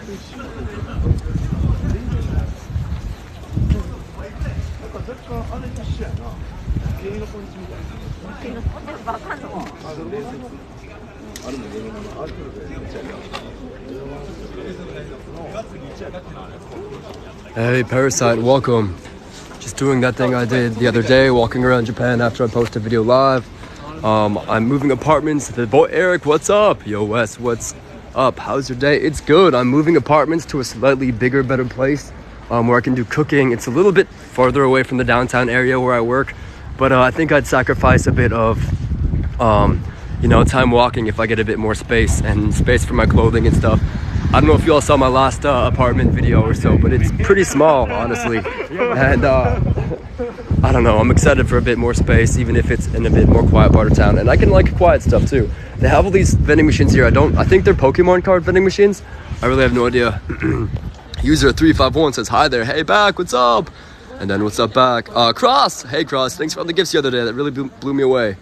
Hey Parasite, welcome. Just doing that thing I did the other day, walking around Japan after I posted a video live. I'm moving apartments. The boy Eric, what's up? Yo Wes, what's up? How's your day? It's good. I'm moving apartments to a slightly bigger, better place where I can do cooking. It's a little bit farther away from the downtown area where I work, but I think I'd sacrifice a bit of time walking if I get a bit more space and space for my clothing and stuff. I don't know if you all saw my last apartment video or so, but it's pretty small, honestly. And I don't know, I'm excited for a bit more space, even if it's in a bit more quiet part of town. And I can like quiet stuff too. They have all these vending machines here. I think they're Pokemon card vending machines. I really have no idea. User 351 says, hi there, hey back, what's up? And then what's up back? Cross, hey Cross, thanks for all the gifts the other day. That really blew me away.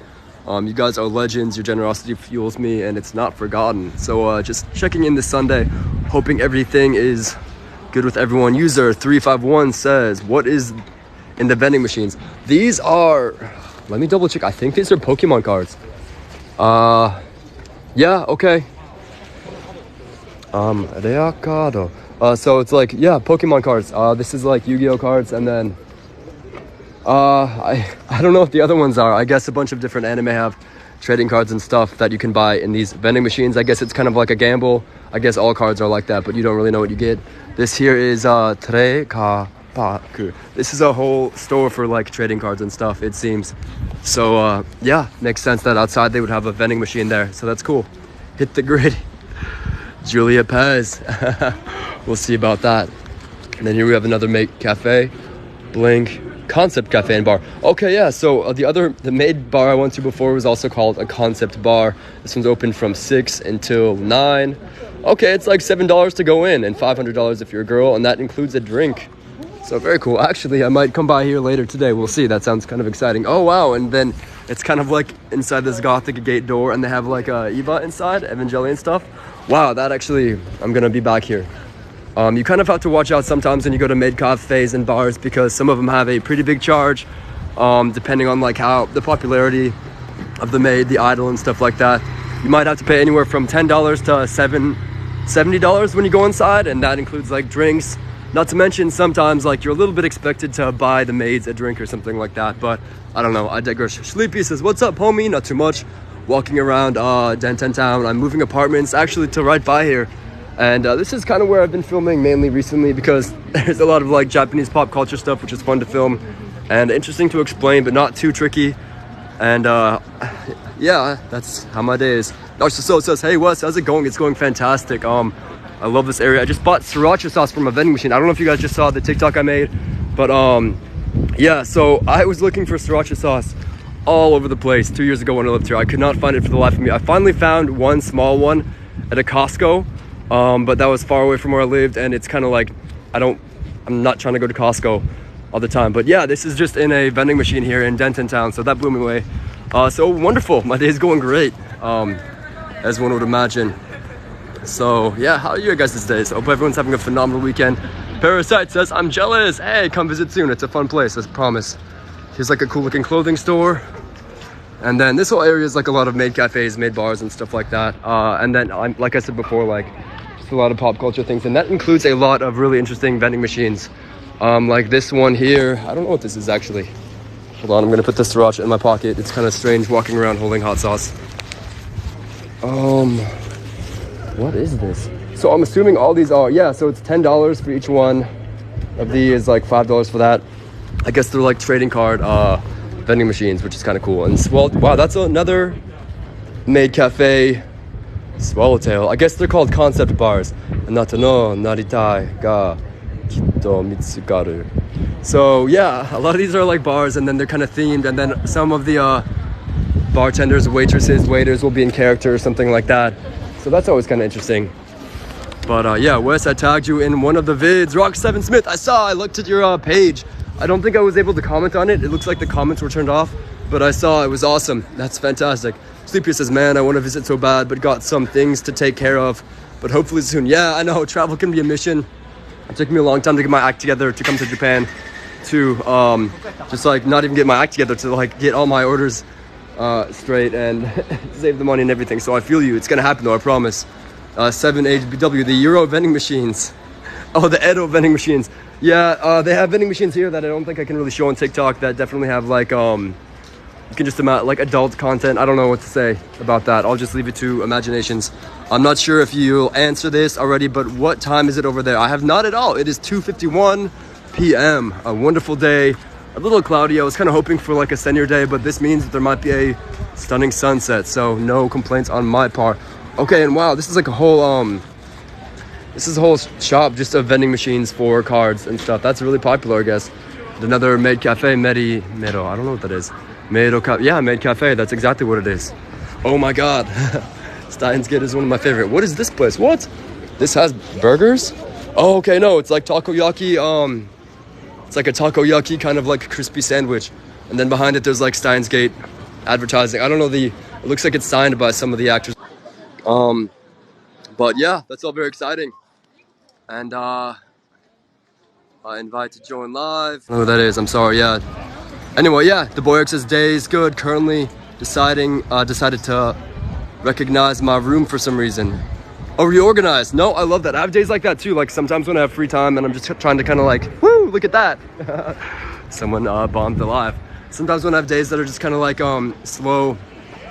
You guys are legends, your generosity fuels me and it's not forgotten. So just checking in this Sunday, hoping everything is good with everyone. User 351 says, what is in the vending machines? These are, let me double check, I think these are Pokemon cards. Yeah, okay. Reacado. So it's like, yeah, Pokemon cards. This is like Yu-Gi-Oh cards, and then I don't know what the other ones are. I guess a bunch of different anime have trading cards and stuff that you can buy in these vending machines. I guess it's kind of like a gamble. I guess all cards are like that, but you don't really know what you get. This here is Trekapaku. This is a whole store for like trading cards and stuff, it seems. So yeah, makes sense that outside they would have a vending machine there. So that's cool. Hit the grid. Julia Pez. We'll see about that. And then here we have another Maid Caffe, Blink, Concept Cafe and Bar. Okay, yeah, so the Maid bar I went to before was also called a Concept Bar. This one's open from 6 until 9. Okay, it's like $7 to go in and $500 if you're a girl, and that includes a drink. So very cool. Actually, I might come by here later today. We'll see. That sounds kind of exciting. Oh, wow. And then it's kind of like inside this Gothic gate door, and they have like Eva inside, Evangelion stuff. Wow, that actually, I'm going to be back here. You kind of have to watch out sometimes when you go to Maid cafes and bars, because some of them have a pretty big charge, depending on like how the popularity of the Maid, the idol and stuff like that. You might have to pay anywhere from $10 to $70 when you go inside, and that includes like drinks. Not to mention sometimes like you're a little bit expected to buy the maids a drink or something like that, but I don't know, I digress. Sleepy says, what's up homie? Not too much. Walking around Denten Town. I'm moving apartments actually to right by here. And this is kind of where I've been filming mainly recently, because there's a lot of like Japanese pop culture stuff, which is fun to film and interesting to explain, but not too tricky. And yeah, that's how my day is. Narciso says, hey Wes, how's it going? It's going fantastic. I love this area. I just bought sriracha sauce from a vending machine. I don't know if you guys just saw the TikTok I made, but yeah, so I was looking for sriracha sauce all over the place 2 years ago when I lived here. I could not find it for the life of me. I finally found one small one at a Costco, but that was far away from where I lived, and it's kind of like I'm not trying to go to Costco all the time. But yeah, this is just in a vending machine here in Denton Town, so that blew me away. So wonderful. My day's going great, as one would imagine. So yeah, how are you guys' days? Hope everyone's having a phenomenal weekend. Parasite says, I'm jealous. Hey, come visit soon. It's a fun place, I promise. Here's like a cool looking clothing store. And then this whole area is like a lot of Maid cafes, Maid bars and stuff like that. And then, like I said before, like just a lot of pop culture things. And that includes a lot of really interesting vending machines. Like this one here. I don't know what this is actually. Hold on, I'm gonna put this sriracha in my pocket. It's kind of strange walking around holding hot sauce. What is this? So I'm assuming all these are, yeah, so it's $10 for each one of these, like $5 for that. I guess they're like trading card vending machines, which is kind of cool. And wow, that's another Maid Cafe Swallowtail. I guess they're called concept bars. Anata no naritai ga kitto mitsugaru. So yeah, a lot of these are like bars, and then they're kind of themed, and then some of the bartenders, waitresses, waiters will be in character or something like that. So that's always kind of interesting. But yeah, Wes, I tagged you in one of the vids. Rock7 Smith, I looked at your page. I don't think I was able to comment on it. It looks like the comments were turned off, but I saw it was awesome. That's fantastic. Sleepy says, man, I want to visit so bad, but got some things to take care of. but hopefully soon. Yeah, I know, travel can be a mission. It took me a long time to get my act together to come to Japan, to just like not even get my act together, to like get all my orders straight and save the money and everything. So I feel you. It's gonna happen though, I promise. 7HBW, the Euro vending machines. Oh, the Edo vending machines. Yeah, they have vending machines here that I don't think I can really show on TikTok that definitely have like you can just imagine like adult content. I don't know what to say about that. I'll just leave it to imaginations. I'm not sure if you'll answer this already, but what time is it over there? I have not at all. It is 2:51 p.m. A wonderful day. A little cloudy. I was kind of hoping for like a sunnier day, but this means that there might be a stunning sunset. So no complaints on my part. Okay, and wow, this is like a whole this is a whole shop just of vending machines for cards and stuff. That's really popular, I guess. Another Maid Caffe, Medo. I don't know what that is. Maid Caffe. That's exactly what it is. Oh my God. Steins Gate is one of my favorite. What is this place? What? This has burgers? Oh, okay, no, it's like takoyaki. It's like a takoyaki kind of like crispy sandwich. And then behind it, there's like Steins Gate advertising. I don't know, it looks like it's signed by some of the actors. But yeah, that's all very exciting. And I invite to join live. I don't know who that is, I'm sorry, yeah. Anyway, yeah, the boy says day is good. Currently decided to recognize my room for some reason. Oh, reorganize. No, I love that. I have days like that too. Like sometimes when I have free time and I'm just trying to kind of like, woo, look at that. Someone bombed the live. Sometimes when I have days that are just kind of like slow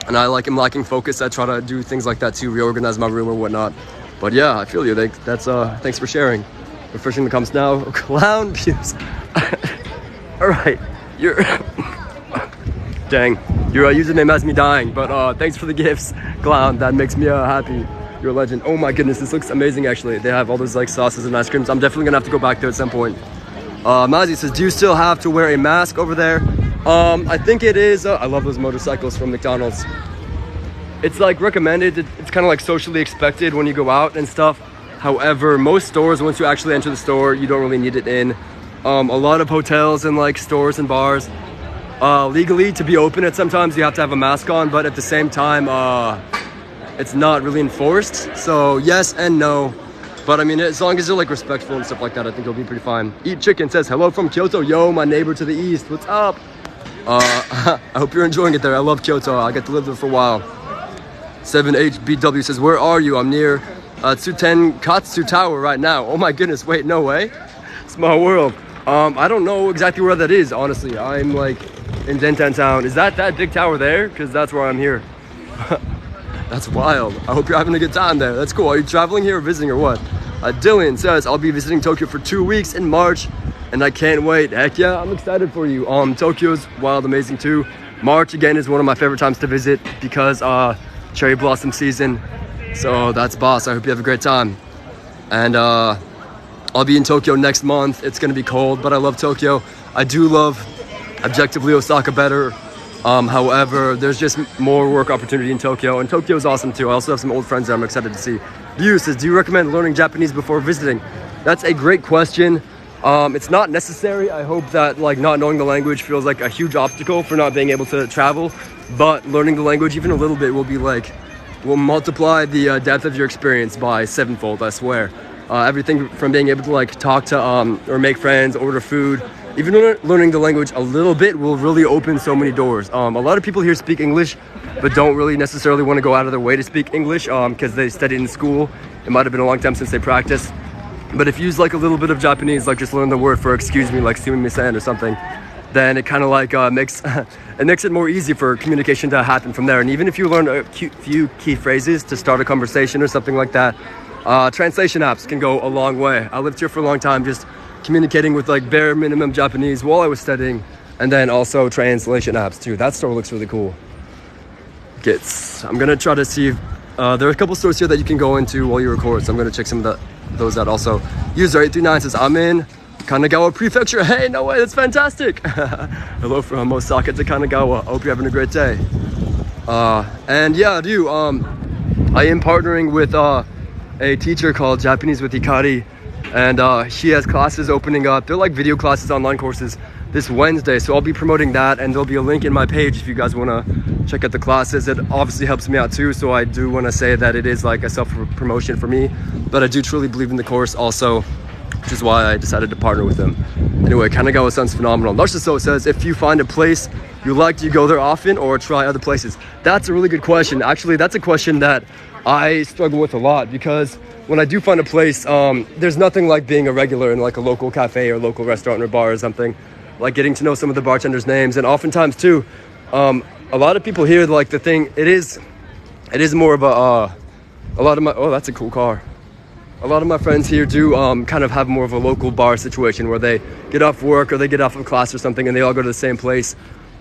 and I like am lacking focus, I try to do things like that too, reorganize my room or whatnot. But yeah, I feel you. That's thanks for sharing. Refreshing the comments now. Clown views. All right. Dang, your username has me dying, but thanks for the gifts, clown. That makes me happy. You're a legend. Oh my goodness, this looks amazing actually. They have all those like sauces and ice creams. I'm definitely gonna have to go back there at some point. Mazi says, do you still have to wear a mask over there? I think it is. I love those motorcycles from McDonald's. It's like recommended. It's kind of like socially expected when you go out and stuff. However, most stores, once you actually enter the store, you don't really need it in. A lot of hotels and like stores and bars, legally to be open at sometimes you have to have a mask on, but at the same time, it's not really enforced. So yes and no, but I mean, as long as you're like respectful and stuff like that, I think you'll be pretty fine. Eat Chicken says, hello from Kyoto. Yo, my neighbor to the east, what's up? I hope you're enjoying it there. I love Kyoto. I get to live there for a while. 7HBW says, where are you? I'm near Tsuten Katsu Tower right now. Oh my goodness, wait, no way. Small world. I don't know exactly where that is, honestly. I'm like in Denton Town. Is that big tower there? Because that's where I'm here. That's wild. I hope you're having a good time there. That's cool. Are you traveling here or visiting or what? Dylan says, I'll be visiting Tokyo for 2 weeks in March and I can't wait. Heck yeah, I'm excited for you. Tokyo's wild, amazing too. March again is one of my favorite times to visit because cherry blossom season. So that's boss. I hope you have a great time. And I'll be in Tokyo next month. It's gonna be cold, but I love Tokyo. I do love objectively Osaka better. However, there's just more work opportunity in Tokyo, and Tokyo is awesome too. I also have some old friends that I'm excited to see. View says, do you recommend learning Japanese before visiting? That's a great question. It's not necessary. I hope that like not knowing the language feels like a huge obstacle for not being able to travel, but learning the language even a little bit will multiply the depth of your experience by 7-fold, I swear. Everything from being able to like talk to or make friends, order food, even learning the language a little bit will really open so many doors. A lot of people here speak English, but don't really necessarily want to go out of their way to speak English because they studied in school. It might have been a long time since they practiced. But if you use like a little bit of Japanese, like just learn the word for excuse me, like sumimasen or something, then it kind of like makes it more easy for communication to happen from there. And even if you learn a few key phrases to start a conversation or something like that, translation apps can go a long way. I lived here for a long time just communicating with like bare minimum Japanese while I was studying, and then also translation apps too. That store looks really cool. I'm gonna try to see if there are a couple stores here that you can go into while you record, so I'm gonna check some of those out also. User 839 says, I'm in Kanagawa Prefecture. Hey, no way, that's fantastic. Hello from Osaka to Kanagawa. I hope you're having a great day. And yeah, I am partnering with a teacher called Japanese with Hikari, and she has classes opening up. They're like video classes, online courses, this Wednesday. So I'll be promoting that, and there'll be a link in my page if you guys want to check out the classes. It obviously helps me out too. So I do want to say that it is like a self-promotion for me, but I do truly believe in the course also, which is why I decided to partner with them. Anyway, Kanagawa sounds phenomenal. Narciso says, if you find a place you like, do you go there often or try other places? That's a really good question. Actually, that's a question that I struggle with a lot, because when I do find a place, there's nothing like being a regular in like a local cafe or local restaurant or bar or something, like getting to know some of the bartenders' names. And oftentimes too, a lot of people here, like the thing, it is more of a lot of my, oh, that's a cool car. A lot of my friends here do kind of have more of a local bar situation where they get off work or they get off of class or something, and they all go to the same place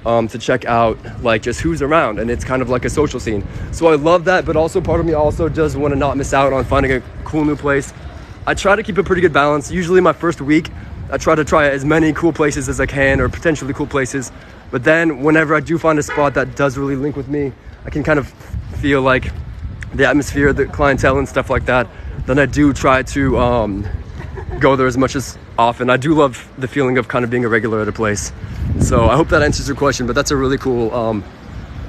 to check out like just who's around, and it's kind of like a social scene. So I love that, but also part of me also does want to not miss out on finding a cool new place. I try to keep a pretty good balance. Usually my first week, I try to try as many cool places as I can, or potentially cool places. But then whenever I do find a spot that does really link with me, I can kind of feel like the atmosphere, the clientele and stuff like that, then I do try to go there as much as often. I do love the feeling of kind of being a regular at a place. So I hope that answers your question, but that's a really cool,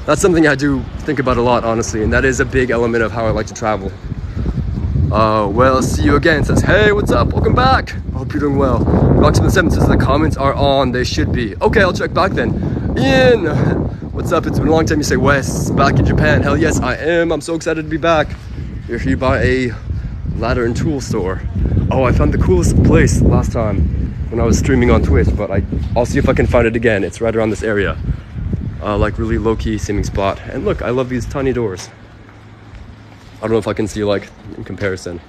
that's something I do think about a lot, honestly, and that is a big element of how I like to travel. Well, see you again says, hey, what's up? Welcome back. I hope you're doing well. Rocksmith7 says the comments are on. They should be. Okay, I'll check back then. Ian, what's up? It's been a long time. You say Wes, back in Japan. Hell yes, I am. I'm so excited to be back. You're here by a ladder and tool store. Oh, I found the coolest place last time when I was streaming on Twitch, but I'll see if I can find it again. It's right around this area. Like really low-key seeming spot. And look, I love these tiny doors. I don't know if I can see like in comparison.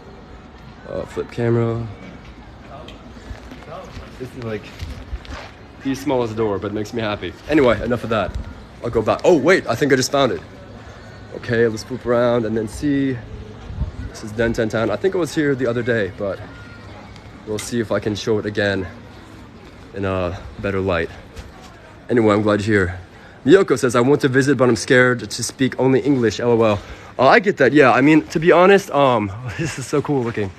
Flip camera. This is like the smallest door, but it makes me happy. Anyway, enough of that. I'll go back. Oh wait, I think I just found it. Okay, let's flip around and then see. This is Denten Town. I think I was here the other day, but we'll see if I can show it again in a better light. Anyway, I'm glad you're here. Miyoko says, I want to visit, but I'm scared to speak only English, LOL. I get that, yeah. I mean, to be honest, this is so cool looking.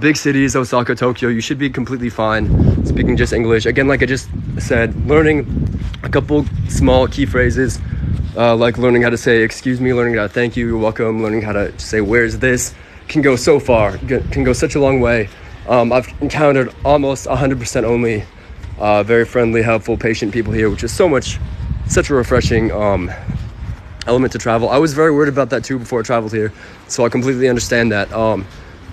Big cities, Osaka, Tokyo, you should be completely fine speaking just English. Again, like I just said, learning a couple small key phrases, like learning how to say excuse me, learning how to thank you, you're welcome, learning how to say where's this, can go so far, can go such a long way. I've encountered almost 100% only very friendly, helpful, patient people here, which is such a refreshing element to travel. I was very worried about that too before I traveled here, so I completely understand that.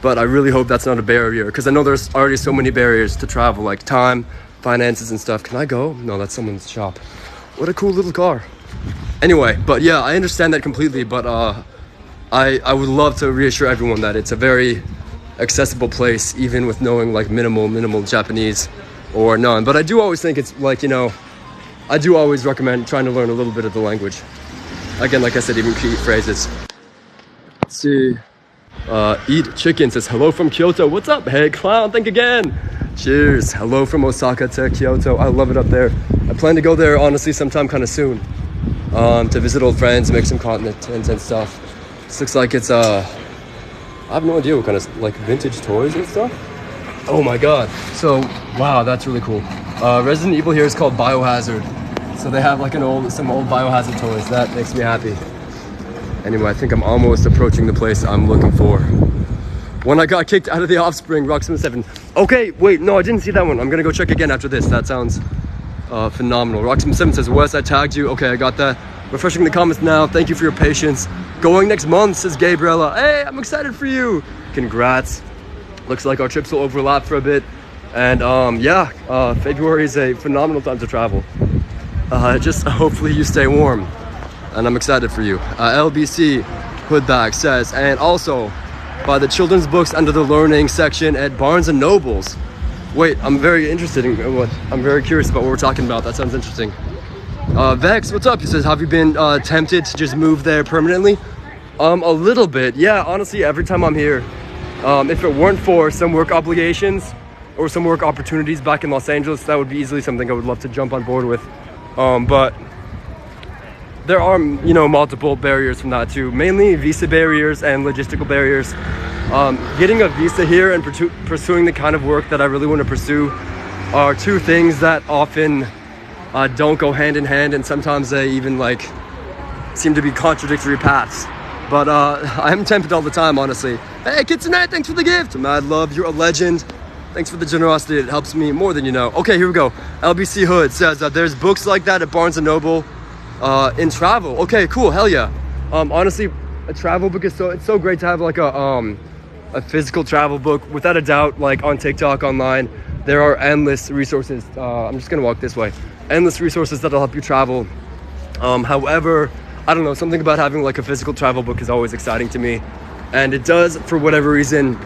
But I really hope that's not a barrier, because I know there's already so many barriers to travel, like time, finances and stuff. Can I go? No, that's someone's shop. What a cool little car. Anyway, but yeah, I understand that completely, but I would love to reassure everyone that it's a very accessible place, even with knowing like minimal Japanese or none. But I do always think it's like, you know, I do always recommend trying to learn a little bit of the language. Again, like I said, even key phrases. Let's see. Eat Chicken says, hello from Kyoto. What's up? Hey, clown, think again. Cheers. Hello from Osaka to Kyoto. I love it up there. I plan to go there, honestly, sometime kind of soon. To visit old friends, make some content and stuff. This looks like it's, I have no idea what kind of, like, vintage toys and stuff. Oh my god. So, wow, that's really cool. Resident Evil here is called Biohazard. So they have like some old Biohazard toys. That makes me happy. Anyway, I think I'm almost approaching the place I'm looking for. When I got kicked out of the Offspring, Rocksmith7. Okay, wait, no, I didn't see that one. I'm gonna go check again after this. That sounds phenomenal. Rocksmith7 says, Wes, I tagged you. Okay, I got that. Refreshing the comments now. Thank you for your patience. Going next month, says Gabriella. Hey, I'm excited for you. Congrats. Looks like our trips will overlap for a bit. And yeah, February is a phenomenal time to travel. Just hopefully you stay warm. And I'm excited for you. LBC Hoodbag says, and also buy the children's books under the learning section at Barnes & Nobles. Wait, I'm very interested in I'm very curious about what we're talking about. That sounds interesting. Vex, what's up? He says, have you been tempted to just move there permanently? A little bit. Yeah, honestly, every time I'm here, if it weren't for some work obligations or some work opportunities back in Los Angeles, that would be easily something I would love to jump on board with. But there are, you know, multiple barriers from that too, mainly visa barriers and logistical barriers. Getting a visa here and pursuing the kind of work that I really want to pursue are two things that often don't go hand in hand, and sometimes they even like seem to be contradictory paths. But I'm tempted all the time, honestly. Hey, Kitsune, thanks for the gift. Mad love, you're a legend. Thanks for the generosity, it helps me more than you know. Okay, here we go. LBC Hood says there's books like that at Barnes & Noble in travel. Okay, cool, hell yeah. Honestly, a travel book is it's so great to have like a physical travel book. Without a doubt, like on TikTok, online, there are endless resources. I'm just gonna walk this way. Endless resources that'll help you travel. However, I don't know, something about having like a physical travel book is always exciting to me. And it does, for whatever reason,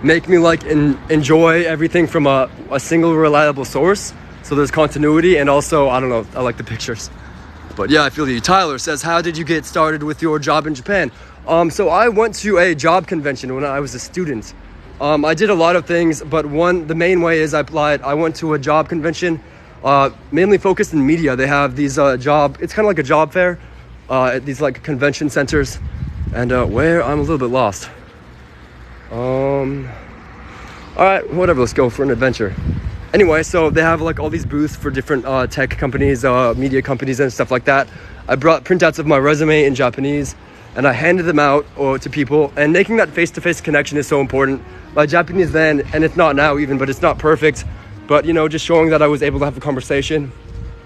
make me like enjoy everything from a single reliable source. So there's continuity, and also, I don't know, I like the pictures. But yeah, I feel you. Tyler says, how did you get started with your job in Japan? So I went to a job convention when I was a student. I did a lot of things, but the main way is I went to a job convention, mainly focused in media. They have these it's kind of like a job fair at these like convention centers. And where? I'm a little bit lost. All right, whatever, let's go for an adventure. Anyway, so they have like all these booths for different tech companies, media companies and stuff like that. I brought printouts of my resume in Japanese and I handed them out to people, and making that face-to-face connection is so important. My Japanese then, and it's not now even, but it's not perfect, but you know, just showing that I was able to have a conversation.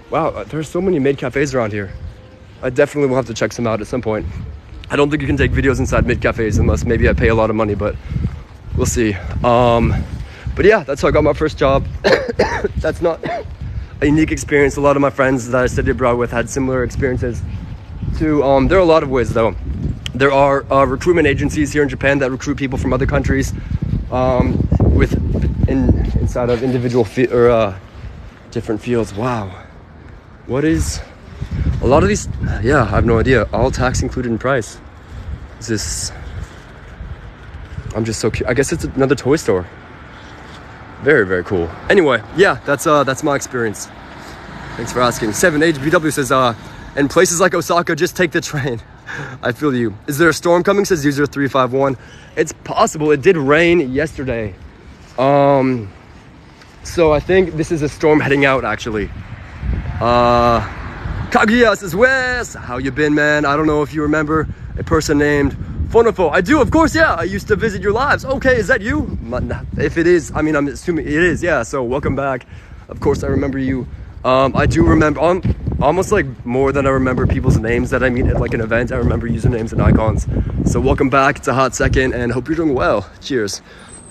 Wow, there's so many Maid cafes around here. I definitely will have to check some out at some point. I don't think you can take videos inside Maid cafes unless maybe I pay a lot of money, but we'll see. But yeah, that's how I got my first job. That's not a unique experience. A lot of my friends that I studied abroad with had similar experiences too. There are a lot of ways though. There are recruitment agencies here in Japan that recruit people from other countries inside of individual different fields. Wow. What is a lot of these? Yeah, I have no idea. All tax included in price. Is this? I'm just so cute. I guess it's another toy store. Very, very cool. Anyway, yeah, that's my experience. Thanks for asking. 7HBW says, in places like Osaka, just take the train. I feel you. Is there a storm coming? Says user 351. It's possible. It did rain yesterday. So I think this is a storm heading out, actually. Kaguya says, Wes, how you been, man? I don't know if you remember a person named Fonofo. I do, of course, yeah. I used to visit your lives. Okay, is that you? If it is, I mean, I'm assuming it is, yeah. So welcome back. Of course, I remember you. I do remember, almost like more than I remember people's names that I meet at like an event. I remember usernames and icons. So welcome back. It's a hot second and hope you're doing well. Cheers.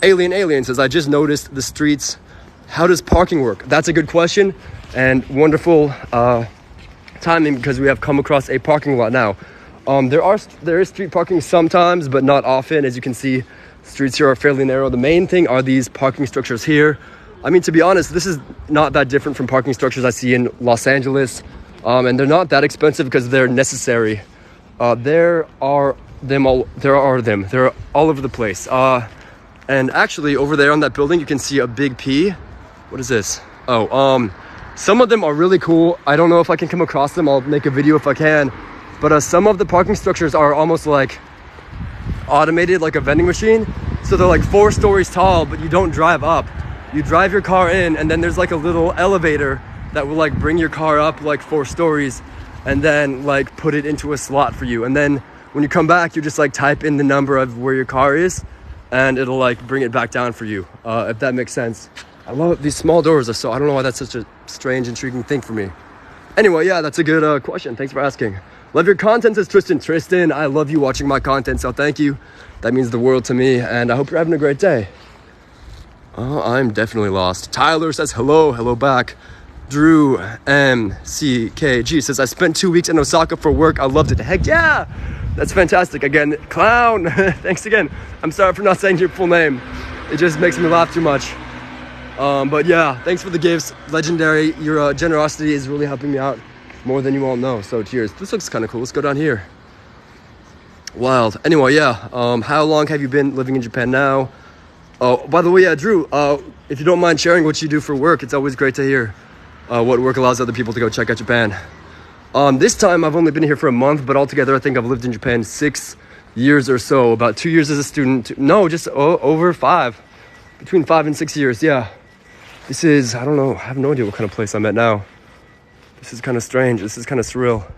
Alien says, I just noticed the streets. How does parking work? That's a good question and wonderful timing, because we have come across a parking lot now. There is street parking sometimes, but not often. As you can see, streets here are fairly narrow. The main thing are these parking structures here. I mean, to be honest, this is not that different from parking structures I see in Los Angeles. And they're not that expensive because they're necessary. They're all over the place. And actually over there on that building, you can see a big P. What is this? Some of them are really cool. I don't know if I can come across them. I'll make a video if I can. But some of the parking structures are almost like automated, like a vending machine. So they're like 4 stories tall, but you don't drive up. You drive your car in, and then there's like a little elevator that will like bring your car up like 4 stories and then like put it into a slot for you. And then when you come back, you just like type in the number of where your car is and it'll like bring it back down for you, if that makes sense. I love it. These small doors are so, I don't know why that's such a strange, intriguing thing for me. Anyway, yeah, that's a good question. Thanks for asking. Love your content, says Tristan. I love you watching my content, so thank you. That means the world to me, and I hope you're having a great day. I'm definitely lost. Tyler says hello back. Drew MCKG says, I spent 2 weeks in Osaka for work. I loved it. Heck yeah, that's fantastic. Again, Clown, thanks again. I'm sorry for not saying your full name. It just makes me laugh too much. But yeah, thanks for the gifts. Legendary. Your generosity is really helping me out more than you all know. So cheers. This looks kind of cool. Let's go down here. Wild. Anyway, yeah. How long have you been living in Japan now? Oh, by the way, yeah, Drew, if you don't mind sharing what you do for work, it's always great to hear what work allows other people to go check out Japan. This time I've only been here for a month, but altogether I think I've lived in Japan 6 years or so. About 2 years as a student. No, just over 5. Between 5 and 6 years, yeah. This is, I don't know, I have no idea what kind of place I'm at now. This is kind of strange. This is kind of surreal.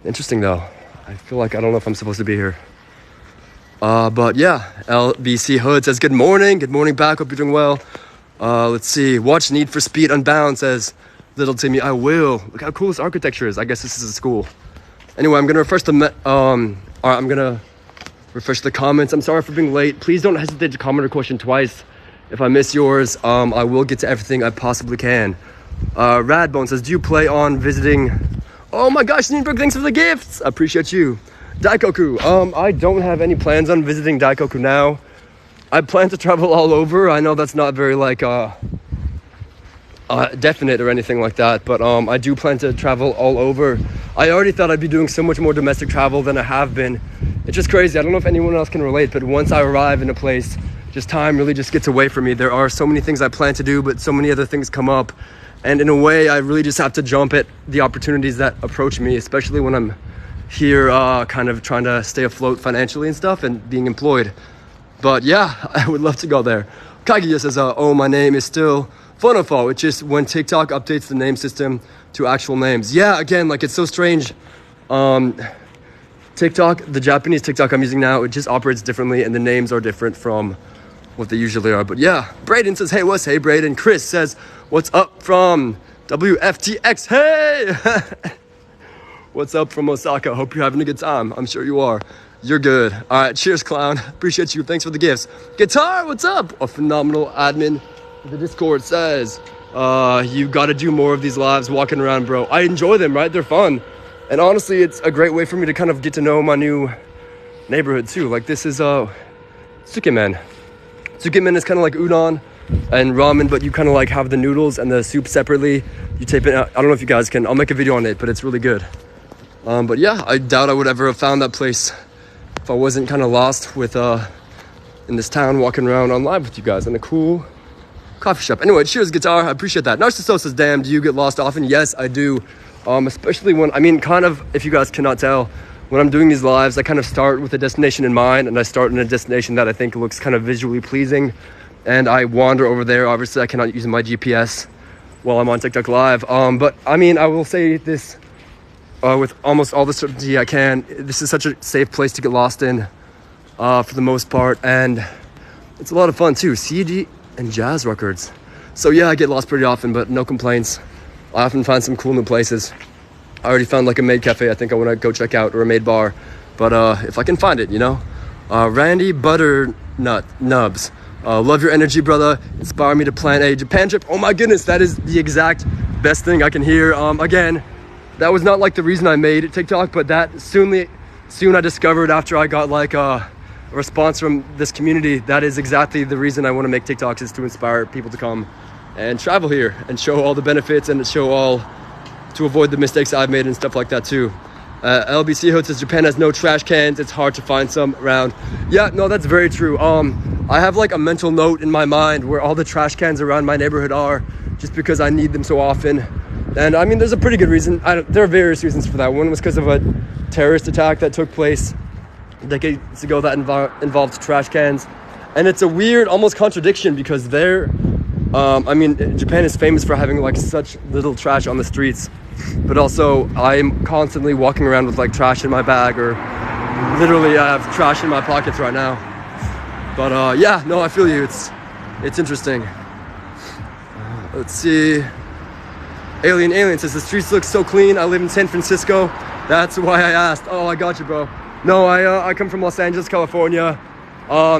Interesting though. I feel like I don't know if I'm supposed to be here. But yeah, LBC Hood says, good morning back, hope you're doing well. Let's see, watch Need for Speed Unbound, says Little Timmy. I will. Look how cool this architecture is. I guess this is a school. Anyway, I'm gonna refresh the I'm gonna refresh the comments. I'm sorry for being late. Please don't hesitate to comment or question twice. If I miss yours, I will get to everything I possibly can. Radbone says, do you play on visiting? Oh my gosh, Nienberg, thanks for the gifts. I appreciate you. Daikoku, I don't have any plans on visiting Daikoku now. I plan to travel all over. I know that's not very like definite or anything like that, but I do plan to travel all over. I already thought I'd be doing so much more domestic travel than I have been. It's just crazy. I don't know if anyone else can relate, but once I arrive in a place, just time really just gets away from me. There are so many things I plan to do, but so many other things come up. And in a way, I really just have to jump at the opportunities that approach me, especially when I'm here kind of trying to stay afloat financially and stuff and being employed. But yeah, I would love to go there. Kaguya says, oh, my name is still Fonofo, which is when TikTok updates the name system to actual names. Yeah, again, like it's so strange. TikTok, the Japanese TikTok I'm using now, it just operates differently and the names are different from what they usually are. But yeah, Braden says, hey, what's hey, Braden? Chris says, what's up from WFTX? Hey! What's up from Osaka? Hope you're having a good time. I'm sure you are. You're good. All right, cheers, clown. Appreciate you. Thanks for the gifts. Guitar, what's up? A phenomenal admin. The Discord says, you got to do more of these lives walking around, bro. I enjoy them, right? They're fun. And honestly, it's a great way for me to kind of get to know my new neighborhood too. Like this is Tsukemen. Tsukemen is kind of like udon and ramen, but you kind of like have the noodles and the soup separately. You tape it out. I don't know if you guys can. I'll make a video on it, but it's really good. But yeah, I doubt I would ever have found that place if I wasn't kind of lost with in this town walking around on live with you guys in a cool coffee shop. Anyway, cheers, guitar. I appreciate that. Narciso says, damn, do you get lost often? Yes, I do. Especially when, I mean, kind of, if you guys cannot tell, when I'm doing these lives, I kind of start with a destination in mind, and I start in a destination that I think looks kind of visually pleasing, and I wander over there. Obviously, I cannot use my GPS while I'm on TikTok Live. But I mean, I will say this with almost all the certainty I can. This is such a safe place to get lost in for the most part, and it's a lot of fun too. CD and jazz records. So yeah, I get lost pretty often, but no complaints. I often find some cool new places. I already found like a Maid Cafe I think I want to go check out, or a Maid bar. But if I can find it, you know. Randy Butternut Nubs. Love your energy, brother. Inspire me to plan a Japan trip. Oh my goodness, that is the exact best thing I can hear. Again, that was not like the reason I made TikTok, but that soon I discovered after I got like a response from this community, that is exactly the reason I want to make TikToks, is to inspire people to come and travel here and show all the benefits and to avoid the mistakes I've made and stuff like that too. LBC Hood says, Japan has no trash cans. It's hard to find some around. Yeah, no, that's very true. I have like a mental note in my mind where all the trash cans around my neighborhood are, just because I need them so often. And I mean, there's a pretty good reason. There are various reasons for that. One was because of a terrorist attack that took place decades ago that involved trash cans. And it's a weird, almost contradiction, because I mean, Japan is famous for having like such little trash on the streets, but also I'm constantly walking around with like trash in my bag, or literally I have trash in my pockets right now. But yeah, no, I feel you. It's interesting. Let's see. Alien says, the streets look so clean. I live in San Francisco. That's why I asked. Oh, I got you, bro. No, I come from Los Angeles, California. I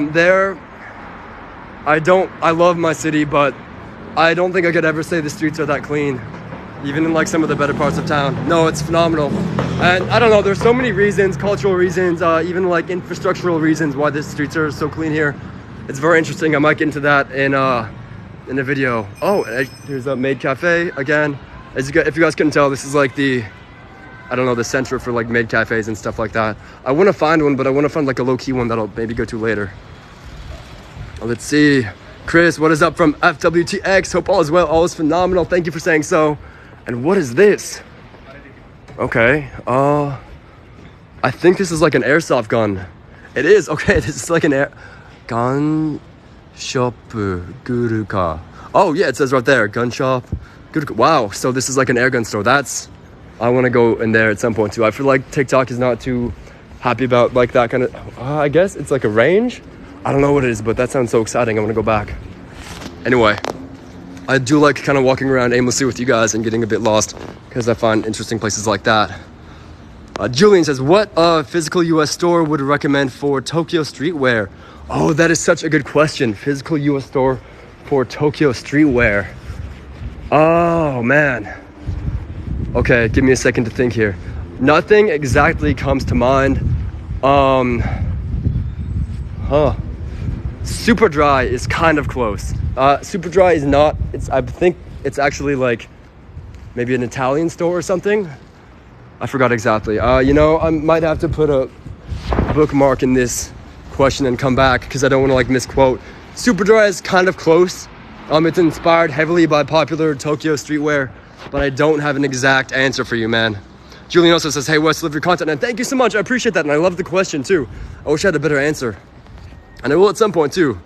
love my city, but I don't think I could ever say the streets are that clean, even in like some of the better parts of town. No, it's phenomenal. And I don't know, there's so many reasons, cultural reasons, even like infrastructural reasons why the streets are so clean here. It's very interesting. I might get into that in a video. Oh, here's a Maid Cafe again. If you guys couldn't tell, this is like the center for like Maid Cafes and stuff like that. I want to find one, but I want to find like a low-key one that I'll maybe go to later. Let's see. Chris, what is up from FWTX? Hope all is well. All is phenomenal. Thank you for saying so. And what is this? Okay. I think this is like an airsoft gun. It is. Okay, this is like an gun shop guruka. Oh yeah, it says right there, gun shop. Good. Wow. So this is like an air gun store. I want to go in there at some point too. I feel like TikTok is not too happy about like that kind of, I guess it's like a range. I don't know what it is, but that sounds so exciting. I want to go back. Anyway, I do like kind of walking around aimlessly with you guys and getting a bit lost because I find interesting places like that. Julian says, what physical US store would recommend for Tokyo streetwear? Oh, that is such a good question. Physical US store for Tokyo streetwear. Oh, man. Okay, give me a second to think here. Nothing exactly comes to mind. Superdry is kind of close. Superdry is not, I think it's actually like maybe an Italian store or something. I forgot exactly. You know, I might have to put a bookmark in this question and come back because I don't want to like misquote. Superdry is kind of close. It's inspired heavily by popular Tokyo streetwear, but I don't have an exact answer for you, man. Julian also says, hey, Wes, love your content. And thank you so much. I appreciate that. And I love the question too. I wish I had a better answer. And I will at some point too.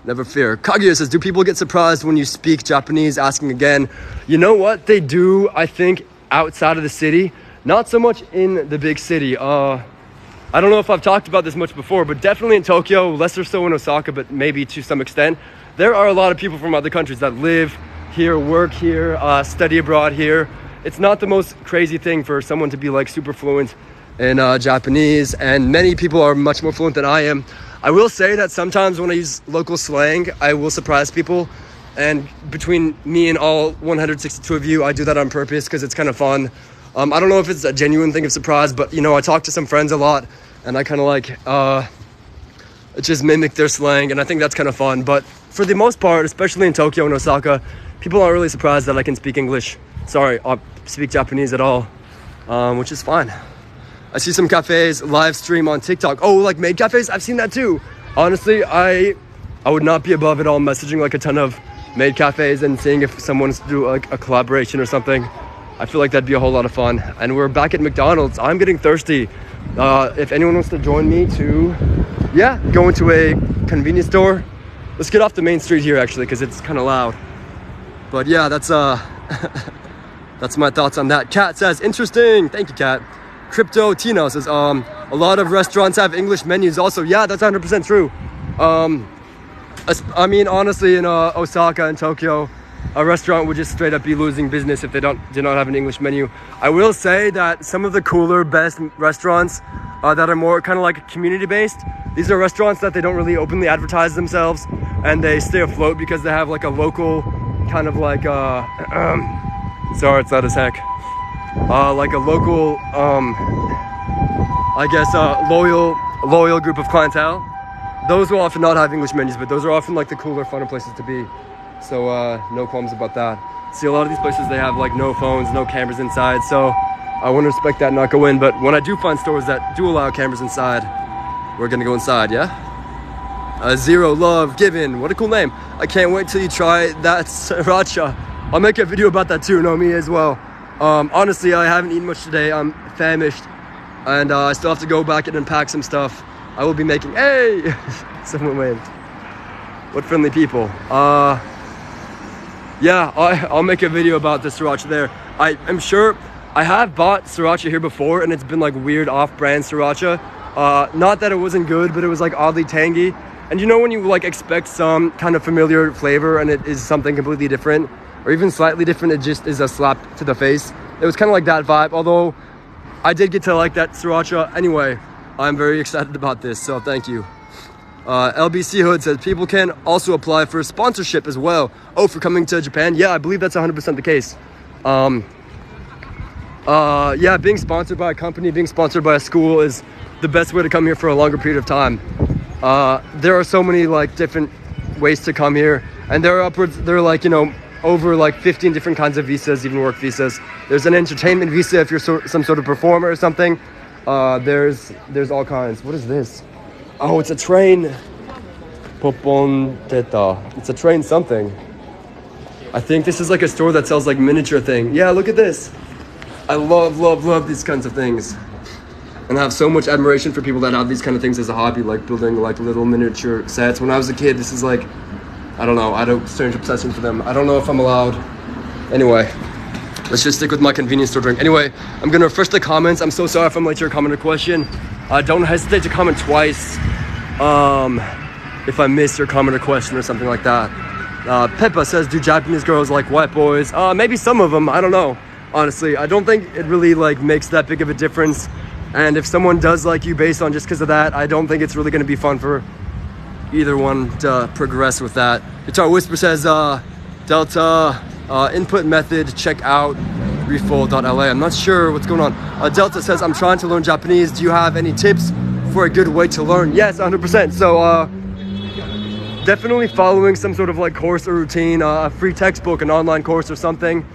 Never fear. Kaguya says, do people get surprised when you speak Japanese? Asking again. You know what? They do, I think, outside of the city. Not so much in the big city. I don't know if I've talked about this much before, but definitely in Tokyo, lesser so in Osaka, but maybe to some extent. There are a lot of people from other countries that live here, work here, study abroad here. It's not the most crazy thing for someone to be like super fluent in Japanese, and many people are much more fluent than I am. I will say that sometimes when I use local slang, I will surprise people. And between me and all 162 of you, I do that on purpose because it's kind of fun. I don't know if it's a genuine thing of surprise, but you know, I talk to some friends a lot and I kind of like just mimic their slang, and I think that's kind of fun. But for the most part, especially in Tokyo and Osaka, people aren't really surprised that I can speak English. Sorry, I speak Japanese at all, which is fine. I see some cafes live stream on TikTok. Oh, like Maid cafes? I've seen that too. Honestly, I would not be above it all messaging like a ton of Maid cafes and seeing if someone wants to do like a collaboration or something. I feel like that'd be a whole lot of fun. And we're back at McDonald's. I'm getting thirsty. If anyone wants to join me to, go into a convenience store. Let's get off the main street here actually, because it's kind of loud. But yeah, that's that's my thoughts on that. Kat says, interesting. Thank you, Kat. Crypto Tino says, a lot of restaurants have English menus also. Yeah, that's 100% true. I mean, honestly, in Osaka and Tokyo, a restaurant would just straight up be losing business if they did not have an English menu. I will say that some of the cooler, best restaurants that are more kind of like community-based, these are restaurants that they don't really openly advertise themselves, and they stay afloat because they have like a local kind of like, sorry, it's loud as heck. Like a local, I guess, loyal group of clientele. Those will often not have English menus, but those are often like the cooler, funner places to be. So no qualms about that. See, a lot of these places, they have like no phones, no cameras inside. So I want to respect that and not go in. But when I do find stores that do allow cameras inside, we're going to go inside, yeah? Zero Love Given. What a cool name. I can't wait till you try that sriracha. I'll make a video about that too, me as well. Honestly, I haven't eaten much today. I'm famished. And I still have to go back and unpack some stuff. I will be making, hey! Someone waved. What friendly people. Yeah, I'll make a video about the sriracha there. I'm sure I have bought sriracha here before, and it's been like weird off-brand sriracha. Not that it wasn't good, but it was like oddly tangy. And you know when you like expect some kind of familiar flavor and it is something completely different, or even slightly different, it just is a slap to the face. It was kind of like that vibe, although I did get to like that sriracha. Anyway, I'm very excited about this, so thank you. LBC Hood says, people can also apply for sponsorship as well. Oh, for coming to Japan? Yeah, I believe that's 100% the case. Yeah, being sponsored by a company, being sponsored by a school is the best way to come here for a longer period of time. There are so many like different ways to come here, and there are like, you know, over like 15 different kinds of visas, even work visas. There's an entertainment visa if you're some sort of performer or something. There's all kinds. What is this? Oh, it's a train. Popon Teta. It's a train something. I think this is like a store that sells like miniature thing. Yeah, look at this. I love these kinds of things. And I have so much admiration for people that have these kind of things as a hobby, like building like little miniature sets. When I was a kid, this is like I don't know. I had a strange obsession for them. I don't know if I'm allowed. Anyway, let's just stick with my convenience store drink. Anyway, I'm gonna refresh the comments. I'm so sorry if I'm late to your comment or question. Don't hesitate to comment twice if I missed your comment or question or something like that. Peppa says, do Japanese girls like white boys? Maybe some of them, I don't know. Honestly, I don't think it really like makes that big of a difference. And if someone does like you based on just because of that, I don't think it's really gonna be fun for either one to progress with that. Guitar Whisper says, Delta, input method, check out refill.la. I'm not sure what's going on. Delta says, I'm trying to learn Japanese. Do you have any tips for a good way to learn? Yes, 100%. So definitely following some sort of like course or routine, a free textbook, an online course or something.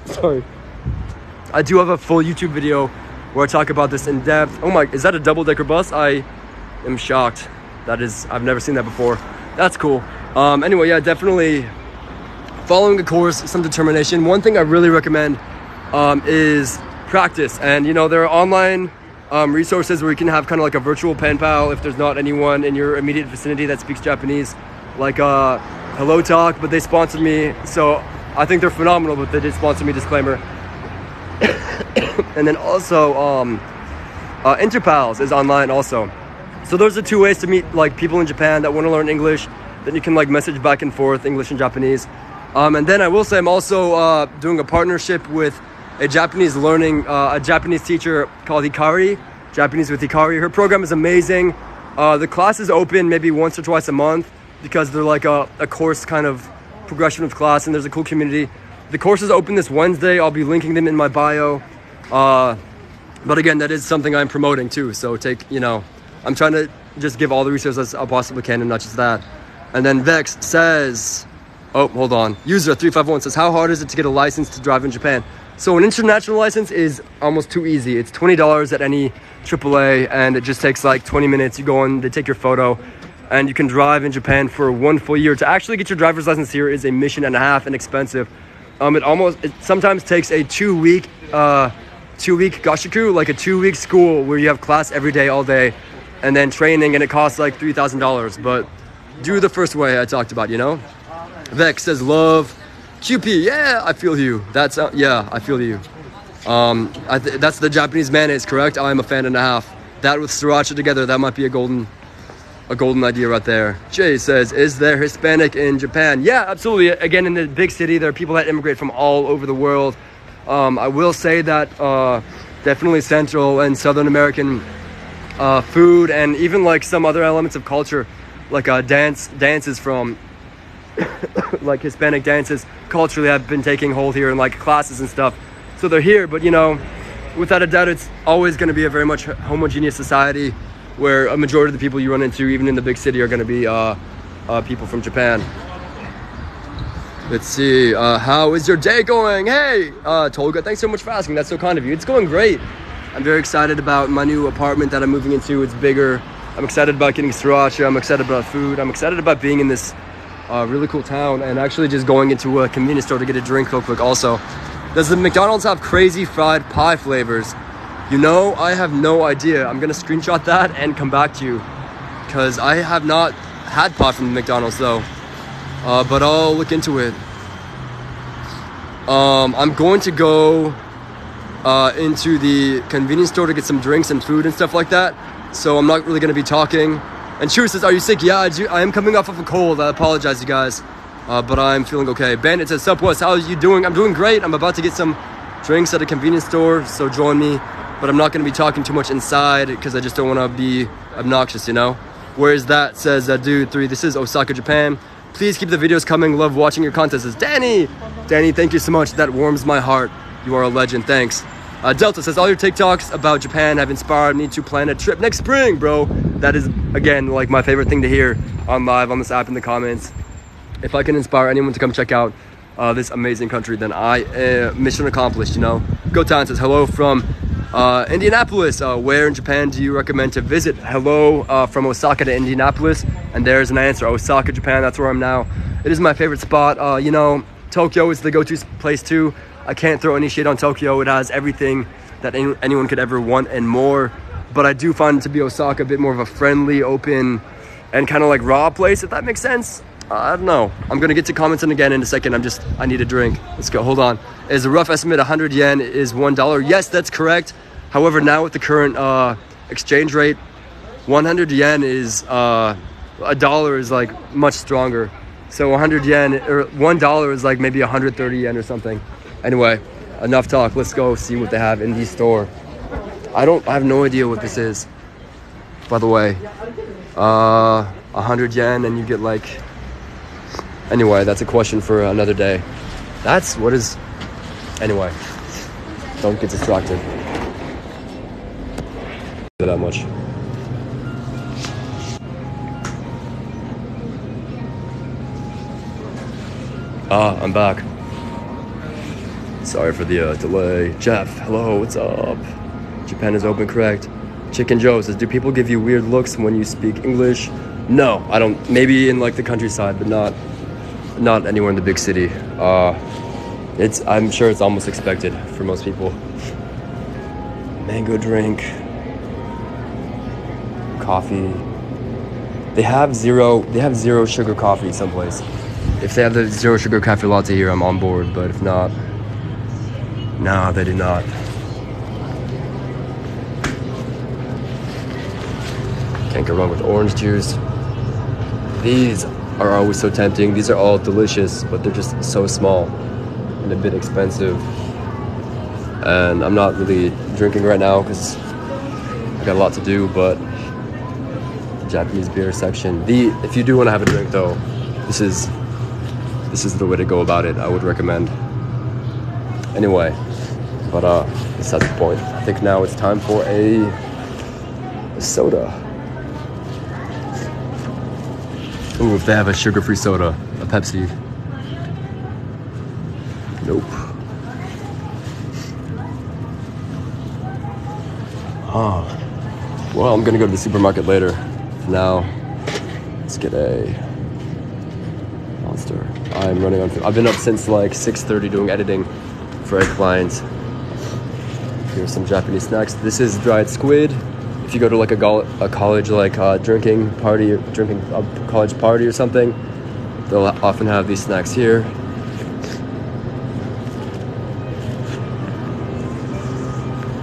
Sorry. I do have a full YouTube video where I talk about this in depth. Oh my, is that a double-decker bus? I am shocked. That is, I've never seen that before. That's cool. Anyway, yeah, definitely following a course, some determination. One thing I really recommend is practice. And you know, there are online resources where you can have kind of like a virtual pen pal if there's not anyone in your immediate vicinity that speaks Japanese, like Hello Talk, but they sponsored me, so I think they're phenomenal, but they did sponsor me, disclaimer. And then also Interpals is online also. So those are two ways to meet like people in Japan that want to learn English. Then you can like message back and forth English and Japanese. And then I will say I'm also doing a partnership with a Japanese teacher called Hikari, Japanese with Hikari. Her program is amazing. The class is open maybe once or twice a month because they're like a course kind of progression of class, and there's a cool community. The course is open this Wednesday. I'll be linking them in my bio. But again, that is something I'm promoting too. So I'm trying to just give all the resources I possibly can and not just that. And then Vex says, oh, hold on. User 351 says, how hard is it to get a license to drive in Japan? So an international license is almost too easy. It's $20 at any AAA, and it just takes like 20 minutes. You go in, they take your photo, and you can drive in Japan for 1 full year. To actually get your driver's license here is a mission and a half and expensive. It sometimes takes a 2-week gashiku, like a 2-week school where you have class every day, all day, and then training, and it costs like $3,000. But do the first way I talked about, you know? Vex says, love QP. Yeah, I feel you. Yeah, I feel you. That's the Japanese mayonnaise, correct? I'm a fan and a half. That with sriracha together, that might be a golden idea right there. Jay says, is there Hispanic in Japan? Yeah, absolutely. Again, in the big city, there are people that immigrate from all over the world. I will say that definitely Central and Southern American food, and even like some other elements of culture, like dances from like Hispanic dances culturally have been taking hold here in like classes and stuff. So they're here, but you know, without a doubt, it's always going to be a very much homogeneous society where a majority of the people you run into, even in the big city, are going to be people from Japan. Let's see. How is your day going? Hey, Tolga, thanks so much for asking. That's so kind of you. It's going great. I'm very excited about my new apartment that I'm moving into. It's bigger. I'm excited about getting sriracha. I'm excited about food. I'm excited about being in this really cool town and actually just going into a convenience store to get a drink real quick also. Does the McDonald's have crazy fried pie flavors? You know, I have no idea. I'm going to screenshot that and come back to you because I have not had pie from the McDonald's though. But I'll look into it. I'm going to go into the convenience store to get some drinks and food and stuff like that. So I'm not really going to be talking. And Shrew says, are you sick? Yeah, I am coming off of a cold. I apologize, you guys. But I'm feeling okay. Bandit says, Sup, Wes, how are you doing? I'm doing great. I'm about to get some drinks at a convenience store, so join me. But I'm not going to be talking too much inside because I just don't want to be obnoxious, you know? Whereas that says, Dude 3, this is Osaka, Japan. Please keep the videos coming. Love watching your content. Says Danny. Danny, thank you so much. That warms my heart. You are a legend. Thanks. Delta says, all your TikToks about Japan have inspired me to plan a trip next spring, bro. That is, again, like my favorite thing to hear on live on this app in the comments. If I can inspire anyone to come check out this amazing country, then mission accomplished, you know. Gotan says, hello from Indianapolis. Where in Japan do you recommend to visit? Hello from Osaka to Indianapolis. And there's an answer. Osaka, Japan, that's where I'm now. It is my favorite spot. You know, Tokyo is the go-to place too. I can't throw any shade on Tokyo. It has everything that anyone could ever want and more. But I do find it to be Osaka a bit more of a friendly, open and kind of like raw place, if that makes sense. I don't know. I'm gonna get to commenting again in a second. I need a drink. Let's go. Hold on. Is a rough estimate 100 yen is $1? Yes, that's correct. However, now with the current exchange rate, 100 yen is a dollar is like much stronger. So 100 yen or $1 is like maybe 130 yen or something. Anyway, enough talk. Let's go see what they have in the store. I have no idea what this is. By the way, 100 yen and you get like. Anyway, that's a question for another day. Anyway, don't get distracted. That much. I'm back. Sorry for the delay. Jeff, hello, what's up? Japan is open, correct? Chicken Joe says, do people give you weird looks when you speak English? No, I don't. Maybe in like the countryside, but not anywhere in the big city. I'm sure it's almost expected for most people. Mango drink, coffee. They have zero sugar coffee someplace. If they have the zero sugar cafe latte here, I'm on board. But if not, no, they do not. Can't go wrong with orange juice. These are always so tempting. These are all delicious, but they're just so small and a bit expensive. And I'm not really drinking right now because I got a lot to do, but Japanese beer section. If you do want to have a drink though, this is the way to go about it. I would recommend. Anyway, but that's the point. I think now it's time for a soda. Ooh, if they have a sugar-free soda, a Pepsi. Nope. Well, I'm gonna go to the supermarket later. For now, let's get a Monster. I'm running on. I've been up since like 6:30 doing editing for a client. Here's some Japanese snacks. This is dried squid. If you go to like a college like drinking college party or something, they'll often have these snacks here.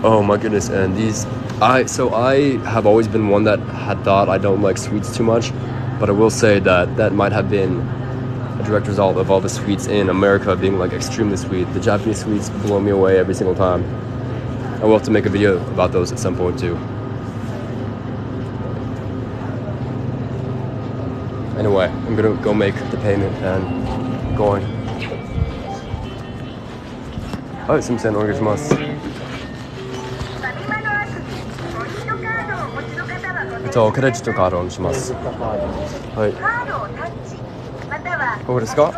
Oh my goodness, and these I have always been one that had thought I don't like sweets too much, but I will say that might have been a direct result of all the sweets in America being like extremely sweet. The Japanese sweets blow me away every single time. I will have to make a video about those at some point too. Anyway, I'm gonna go make the payment and going. Oh, すみません、お願いします。クレジットカードにします。はい。ここですか？は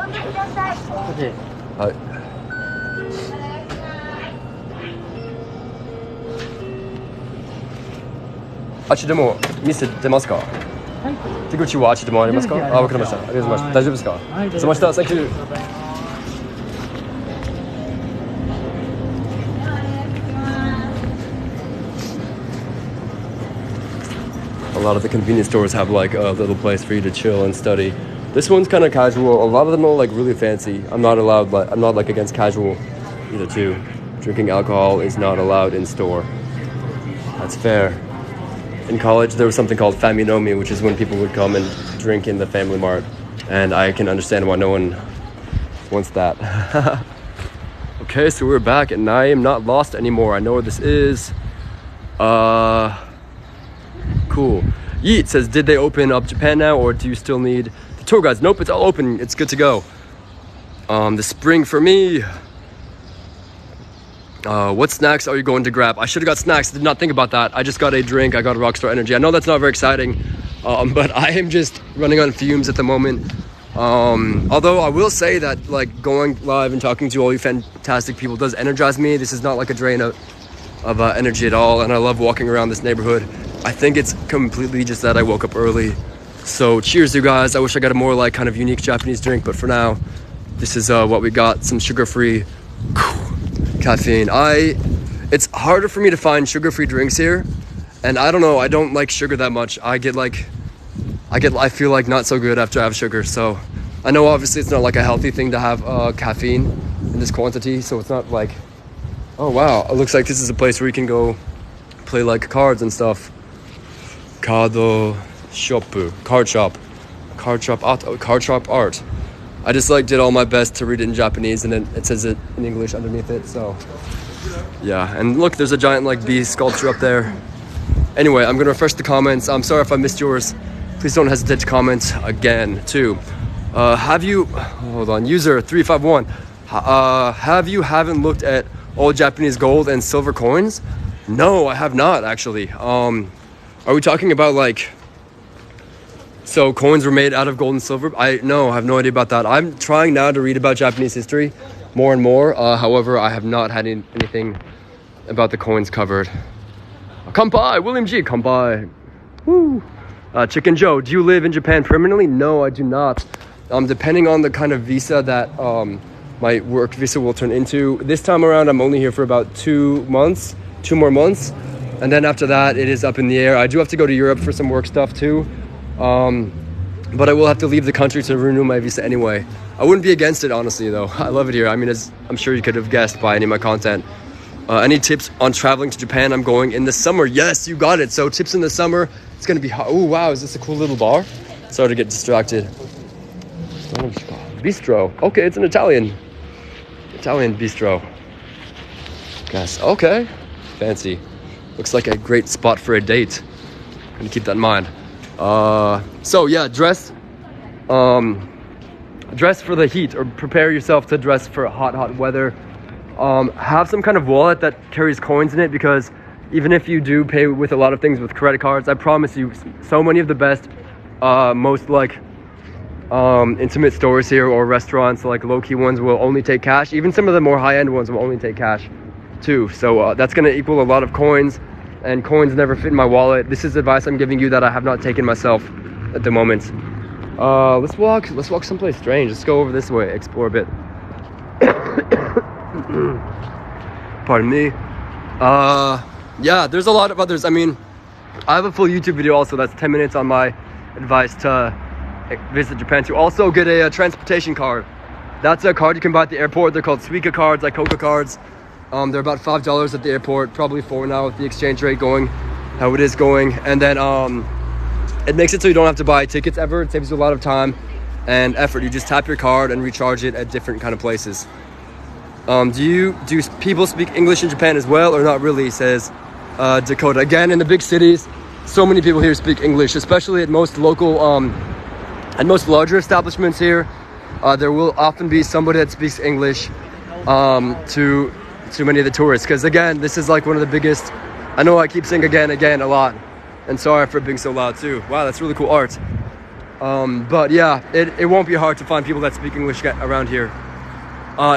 い。あっちでも見せてますか？はい。手口はあっちでもありますか？あ、わかりました。ありがとうございます。大丈夫ですか？はい。すみません。Thank you. A lot of the convenience stores have like a little place for you to chill and study. This one's kind of casual. A lot of them are like really fancy. I'm not like against casual either too. Drinking alcohol is not allowed in store. That's fair. In college, there was something called faminomi, which is when people would come and drink in the Family Mart. And I can understand why no one wants that. Okay, so we're back and I am not lost anymore. I know where this is. Cool. Yeet says, did they open up Japan now or do you still need the tour guides? Nope, it's all open. It's good to go. The spring for me. What snacks are you going to grab? I should have got snacks. Did not think about that. I just got a drink. I got a Rockstar Energy. I know that's not very exciting, but I am just running on fumes at the moment. Although I will say that like going live and talking to all you fantastic people does energize me. This is not like a drain of energy at all, and I love walking around this neighborhood. I think it's completely just that I woke up early. So cheers, you guys. I wish I got a more like kind of unique Japanese drink, but for now, this is what we got. Some sugar-free caffeine. It's harder for me to find sugar-free drinks here, and I don't know. I don't like sugar that much. I get like I feel like not so good after I have sugar. So I know obviously it's not like a healthy thing to have caffeine in this quantity, so it's not like, oh wow, it looks like this is a place where you can go play like cards and stuff. Card shop art. I just like did all my best to read it in Japanese, and then it says it in English underneath it. So yeah, and look, there's a giant like bee sculpture up there. Anyway, I'm gonna refresh the comments. I'm sorry if I missed yours. Please don't hesitate to comment again too. User 351, haven't looked at all Japanese gold and silver coins? No, I have not actually. Are we talking about like, so coins were made out of gold and silver? I have no idea about that. I'm trying now to read about Japanese history more and more. However, I have not had anything about the coins covered. Kampai, William G, kampai. Woo. Chicken Joe, do you live in Japan permanently? No, I do not. Depending on the kind of visa that my work visa will turn into. This time around, I'm only here for about 2 more months. And then after that, it is up in the air. I do have to go to Europe for some work stuff too. But I will have to leave the country to renew my visa anyway. I wouldn't be against it, honestly, though. I love it here. I mean, as I'm sure you could have guessed by any of my content. Any tips on traveling to Japan? I'm going in the summer. Yes, you got it. So tips in the summer. It's going to be hot. Oh, wow. Is this a cool little bar? Sorry to get distracted. Bistro. Okay, it's an Italian bistro. Guess. Okay. Fancy. Looks like a great spot for a date. I'm going to keep that in mind. So yeah, dress for the heat, or prepare yourself to dress for hot weather. Have some kind of wallet that carries coins in it, because even if you do pay with a lot of things with credit cards, I promise you, so many of the best, most like intimate stores here or restaurants, like low-key ones, will only take cash. Even some of the more high-end ones will only take cash too. So that's going to equal a lot of coins, and coins never fit in my wallet. This is advice I'm giving you that I have not taken myself at the moment. Let's walk someplace strange. Let's go over this way, explore a bit. Pardon me. Yeah, there's a lot of others. I mean, I have a full YouTube video also that's 10 minutes on my advice to visit Japan, to also get a transportation card. That's a card you can buy at the airport. They're called Suica cards, like Coca cards. They're about $5 at the airport, probably $4 now with the exchange rate going how it is going. And then it makes it so you don't have to buy tickets ever. It saves you a lot of time and effort. You just tap your card and recharge it at different kind of places. Do people speak English in Japan as well, or not really, says Dakota. Again, in the big cities, so many people here speak English, especially at most local, at most larger establishments here. There will often be somebody that speaks English to many of the tourists, because again, this is like one of the biggest. I know I keep saying again a lot, and sorry for being so loud too. Wow, that's really cool art. But yeah, it won't be hard to find people that speak English around here.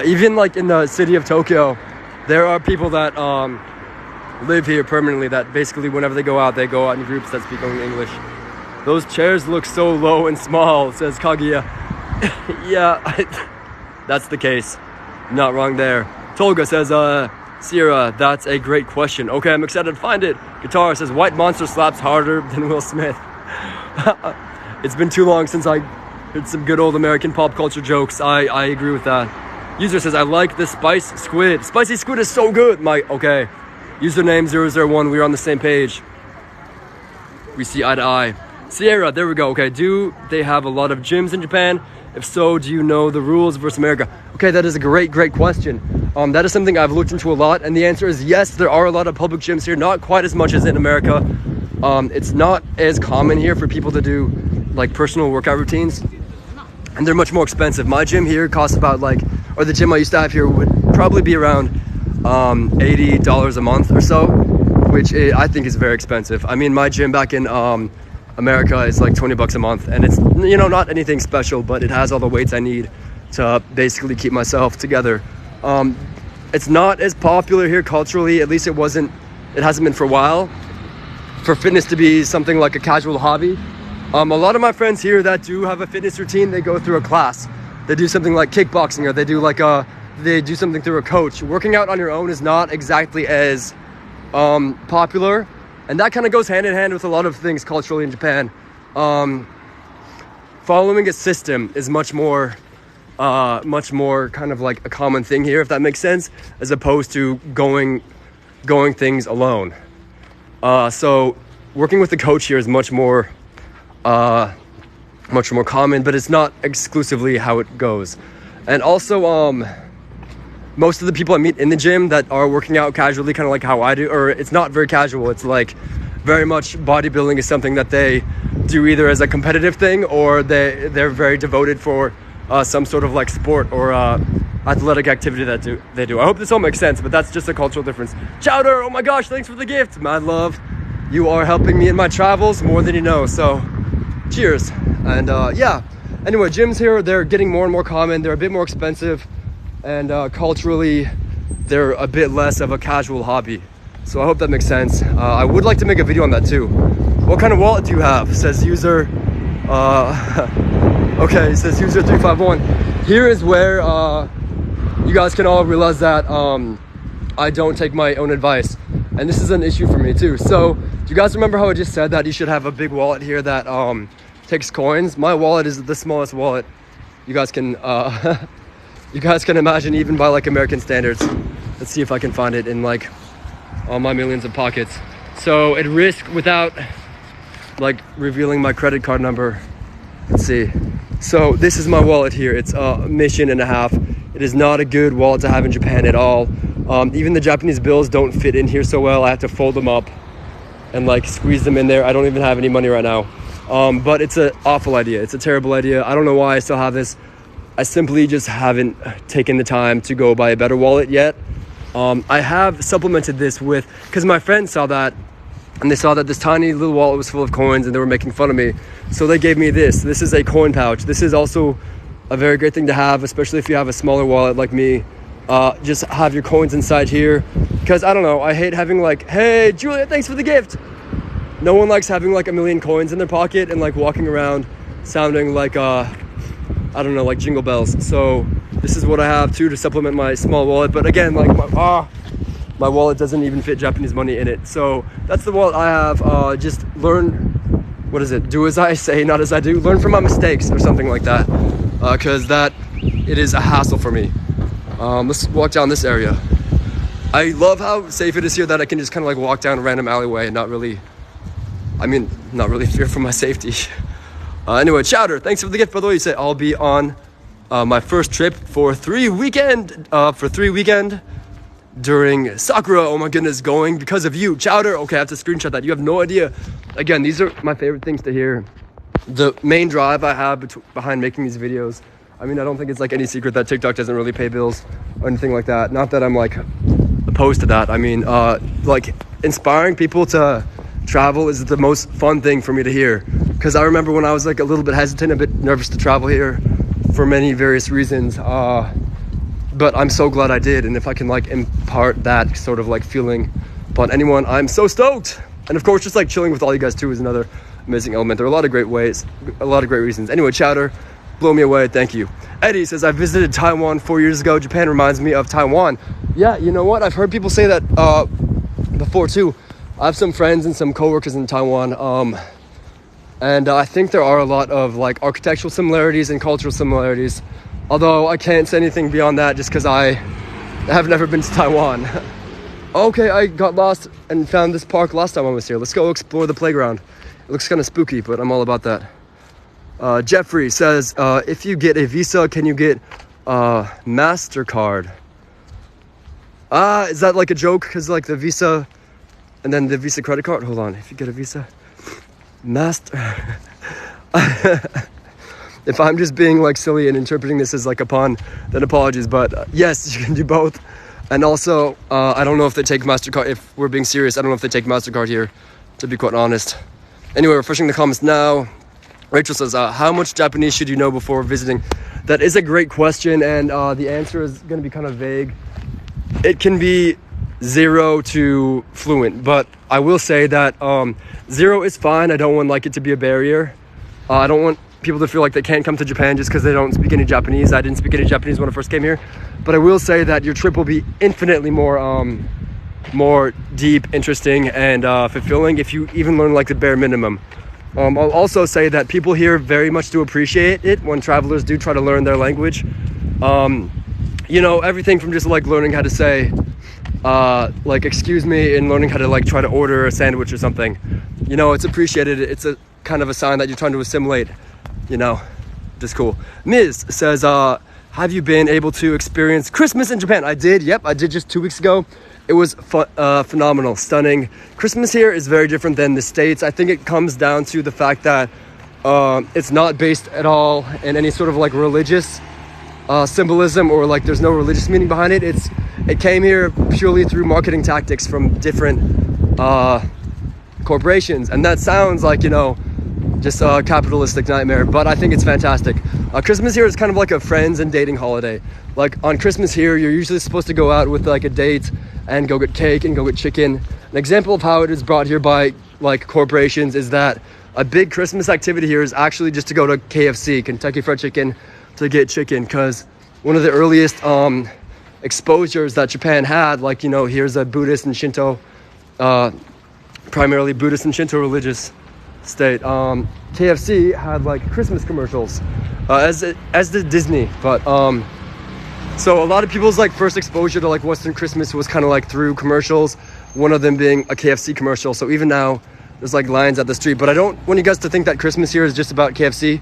Even like in the city of Tokyo, there are people that live here permanently, that basically whenever they go out in groups that speak only English. Those chairs look so low and small, says Kaguya. Yeah, that's the case. Not wrong there. Tolga says, Sierra, that's a great question. Okay, I'm excited to find it. Guitar says, White Monster slaps harder than Will Smith. It's been too long since I heard some good old American pop culture jokes. I agree with that. User says, I like the spice squid. Spicy squid is so good. Okay. Username 001, we're on the same page. We see eye to eye. Sierra, there we go. Okay, do they have a lot of gyms in Japan? If so, do you know the rules versus America? Okay, that is a great question. That is something I've looked into a lot, and the answer is yes, there are a lot of public gyms here, not quite as much as in America. It's not as common here for people to do like personal workout routines, and they're much more expensive. My gym here costs about or the gym I used to have here would probably be around $80 a month or so, which I think is very expensive. I mean, my gym back in America is like $20 a month, and it's, not anything special, but it has all the weights I need to basically keep myself together. It's not as popular here culturally, at least it hasn't been for a while, for fitness to be something like a casual hobby. A lot of my friends here that do have a fitness routine, they go through a class. They do something like kickboxing, or they do something through a coach. Working out on your own is not exactly as popular, and that kind of goes hand in hand with a lot of things culturally in Japan. following a system is much more kind of like a common thing here, if that makes sense, as opposed to going things alone. So working with the coach here is much more common, but it's not exclusively how it goes. And also, most of the people I meet in the gym that are working out casually, kind of like how I do, or it's not very casual, it's like very much bodybuilding is something that they do either as a competitive thing, or they're very devoted for some sort of like sport or athletic activity that they do. I hope this all makes sense, but that's just a cultural difference. Chowder, oh my gosh, thanks for the gift. Mad love. You are helping me in my travels more than you know, so cheers. And yeah, anyway, gyms here, they're getting more and more common. They're a bit more expensive, and culturally, they're a bit less of a casual hobby. So I hope that makes sense. I would like to make a video on that too. What kind of wallet do you have? Says user, okay, it says user 351. Here is where you guys can all realize that I don't take my own advice. And this is an issue for me too. So do you guys remember how I just said that you should have a big wallet here that takes coins? My wallet is the smallest wallet you guys can imagine, even by like American standards. Let's see if I can find it in like all my millions of pockets. So at risk, without like revealing my credit card number, let's see. So this is my wallet here. It's a mission and a half. It is not a good wallet to have in Japan at all. Even the Japanese bills don't fit in here so well. I have to fold them up and like squeeze them in there. I don't even have any money right now. But it's an awful idea. It's a terrible idea. I don't know why I still have this. I simply just haven't taken the time to go buy a better wallet yet. I have supplemented this with, because my friends saw that, and they saw that this tiny little wallet was full of coins and they were making fun of me. So they gave me this. This is a coin pouch. This is also a very great thing to have, especially if you have a smaller wallet like me. Just have your coins inside here, because I don't know, I hate having like, hey Julia, thanks for the gift. No one likes having like a million coins in their pocket and like walking around sounding like I don't know, like jingle bells. So this is what I have too to supplement my small wallet. But again, like my wallet doesn't even fit Japanese money in it. So that's the wallet I have. Just learn, what is it? Do as I say, not as I do. Learn from my mistakes or something like that, because it is a hassle for me. Let's walk down this area. I love how safe it is here, that I can just kind of like walk down a random alleyway and not really fear for my safety. Anyway, Chowder, thanks for the gift. By the way, you say I'll be on my first trip for 3 weekend during Sakura. Oh my goodness, going because of you, Chowder. Okay, I have to screenshot that. You have no idea. Again, these are my favorite things to hear. The main drive I have behind making these videos. I mean, I don't think it's like any secret that TikTok doesn't really pay bills or anything like that. Not that I'm like opposed to that. I mean, like inspiring people to travel is the most fun thing for me to hear. Because I remember when I was like a little bit hesitant, a bit nervous to travel here for many various reasons. But I'm so glad I did. And if I can like impart that sort of like feeling upon anyone, I'm so stoked. And of course, just like chilling with all you guys too is another amazing element. There are a lot of great ways, a lot of great reasons. Anyway, Chowder, blow me away, thank you. Eddie says, I visited Taiwan 4 years ago. Japan reminds me of Taiwan. Yeah, you know what? I've heard people say that before too. I have some friends and some coworkers in Taiwan. And I think there are a lot of like architectural similarities and cultural similarities. Although I can't say anything beyond that just because I have never been to Taiwan. Okay, I got lost and found this park last time I was here. Let's go explore the playground. It looks kind of spooky, but I'm all about that. Jeffrey says, if you get a Visa, can you get MasterCard? Is that like a joke? Because like the Visa and then the Visa credit card? Hold on, if you get a Visa, if I'm just being like silly and interpreting this as like a pun, then apologies. But yes, you can do both. And also, I don't know if they take MasterCard. If we're being serious, I don't know if they take MasterCard here, to be quite honest. Anyway, refreshing the comments now. Rachel says, how much Japanese should you know before visiting? That is a great question, and the answer is going to be kind of vague. It can be 0 to fluent, but I will say that 0 is fine. I don't want like it to be a barrier. I don't want people to feel like they can't come to Japan just because they don't speak any Japanese. I didn't speak any Japanese when I first came here, but I will say that your trip will be infinitely more deep, interesting, and fulfilling if you even learn like the bare minimum I'll also say that people here very much do appreciate it when travelers do try to learn their language. You know, everything from just like learning how to say like excuse me, and learning how to like try to order a sandwich or something. You know, it's appreciated. It's a kind of a sign that you're trying to assimilate, you know. Just cool. Ms. says, have you been able to experience Christmas in Japan? I did. Yep, I did just 2 weeks ago. It was phenomenal, stunning. Christmas here is very different than the States. I think it comes down to the fact that it's not based at all in any sort of like religious symbolism, or like there's no religious meaning behind it. It came here purely through marketing tactics from different corporations, and that sounds like, you know, just a capitalistic nightmare, but I think it's fantastic. Christmas here is kind of like a friends and dating holiday. Like on Christmas here, you're usually supposed to go out with like a date and go get cake and go get chicken. An example of how it is brought here by like corporations is that a big Christmas activity here is actually just to go to KFC, Kentucky Fried Chicken, to get chicken, because one of the earliest exposures that Japan had, like, you know, here's a Buddhist and Shinto, primarily Buddhist and Shinto religious state. KFC had like Christmas commercials, as did Disney, but so a lot of people's like first exposure to like Western Christmas was kind of like through commercials, one of them being a KFC commercial. So even now there's like lines at the street, but I don't want you guys to think that Christmas here is just about KFC.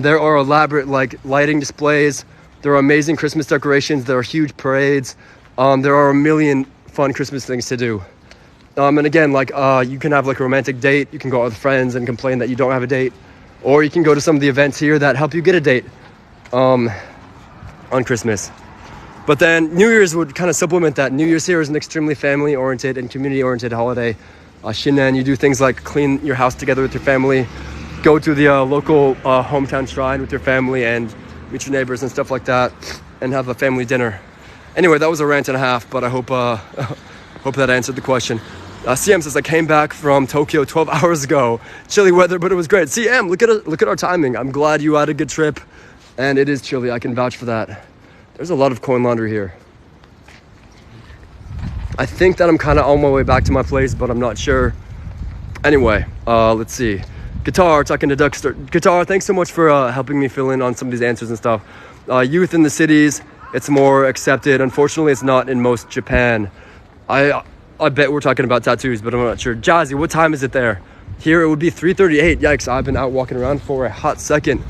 There are elaborate like lighting displays, there are amazing Christmas decorations, there are huge parades, there are a million fun Christmas things to do. And again, like you can have like a romantic date, you can go out with friends and complain that you don't have a date, or you can go to some of the events here that help you get a date on Christmas. But then New Year's would kind of supplement that. New Year's here is an extremely family-oriented and community-oriented holiday. Shinen, you do things like clean your house together with your family, go to the local hometown shrine with your family and meet your neighbors and stuff like that, and have a family dinner. Anyway, that was a rant and a half, but I hope that answered the question. CM says, I came back from Tokyo 12 hours ago. Chilly weather, but it was great. CM, look at our timing. I'm glad you had a good trip, and it is chilly. I can vouch for that. There's a lot of coin laundry here. I think that I'm kind of on my way back to my place, but I'm not sure. Anyway, let's see. Guitar, talking to Duckster. Guitar, thanks so much for helping me fill in on some of these answers and stuff. Youth in the cities, it's more accepted. Unfortunately, it's not in most Japan. I bet we're talking about tattoos, but I'm not sure. Jazzy, what time is it there? Here it would be 3:38. Yikes, I've been out walking around for a hot second.